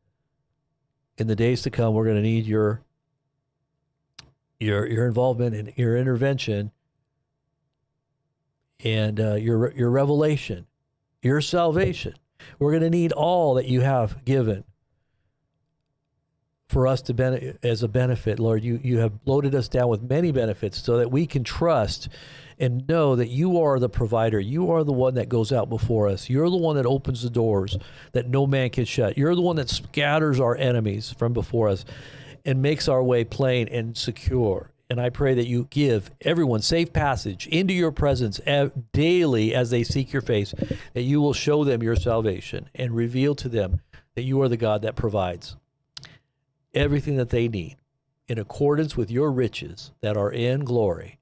In the days to come, we're going to need your involvement and your intervention, and your revelation, your salvation. We're going to need all that you have given for us to as a benefit, Lord. You have loaded us down with many benefits so that we can trust and know that you are the provider. You are the one that goes out before us. You're the one that opens the doors that no man can shut. You're the one that scatters our enemies from before us and makes our way plain and secure. And I pray that you give everyone safe passage into your presence daily as they seek your face, that you will show them your salvation and reveal to them that you are the God that provides everything that they need in accordance with your riches that are in glory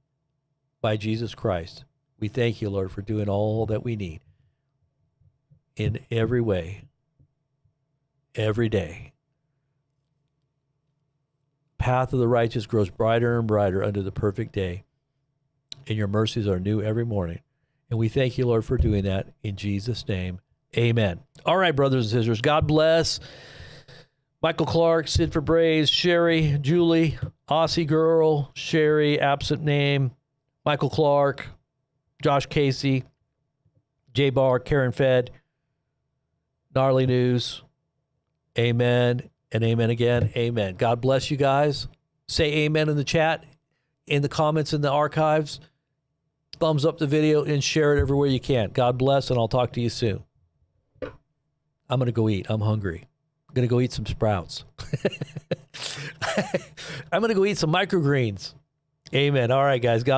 by Jesus Christ. We thank you, Lord, for doing all that we need in every way, every day. Path of the righteous grows brighter and brighter unto the perfect day, and your mercies are new every morning. And we thank you, Lord, for doing that in Jesus' name. Amen. All right, brothers and sisters, God bless. Michael Clark, Sid Febreze, Sherry, Julie, Aussie Girl, Sherry, absent name, Michael Clark, Josh Casey, J Bar, Karen Fed, Gnarly News. Amen and amen again. Amen. God bless you guys. Say amen in the chat. in the comments in the archives. Thumbs up the video and share it everywhere you can. God bless, and I'll talk to you soon. I'm going to go eat. I'm hungry. I'm going to go eat some sprouts. I'm going to go eat some microgreens. Amen. All right, guys. God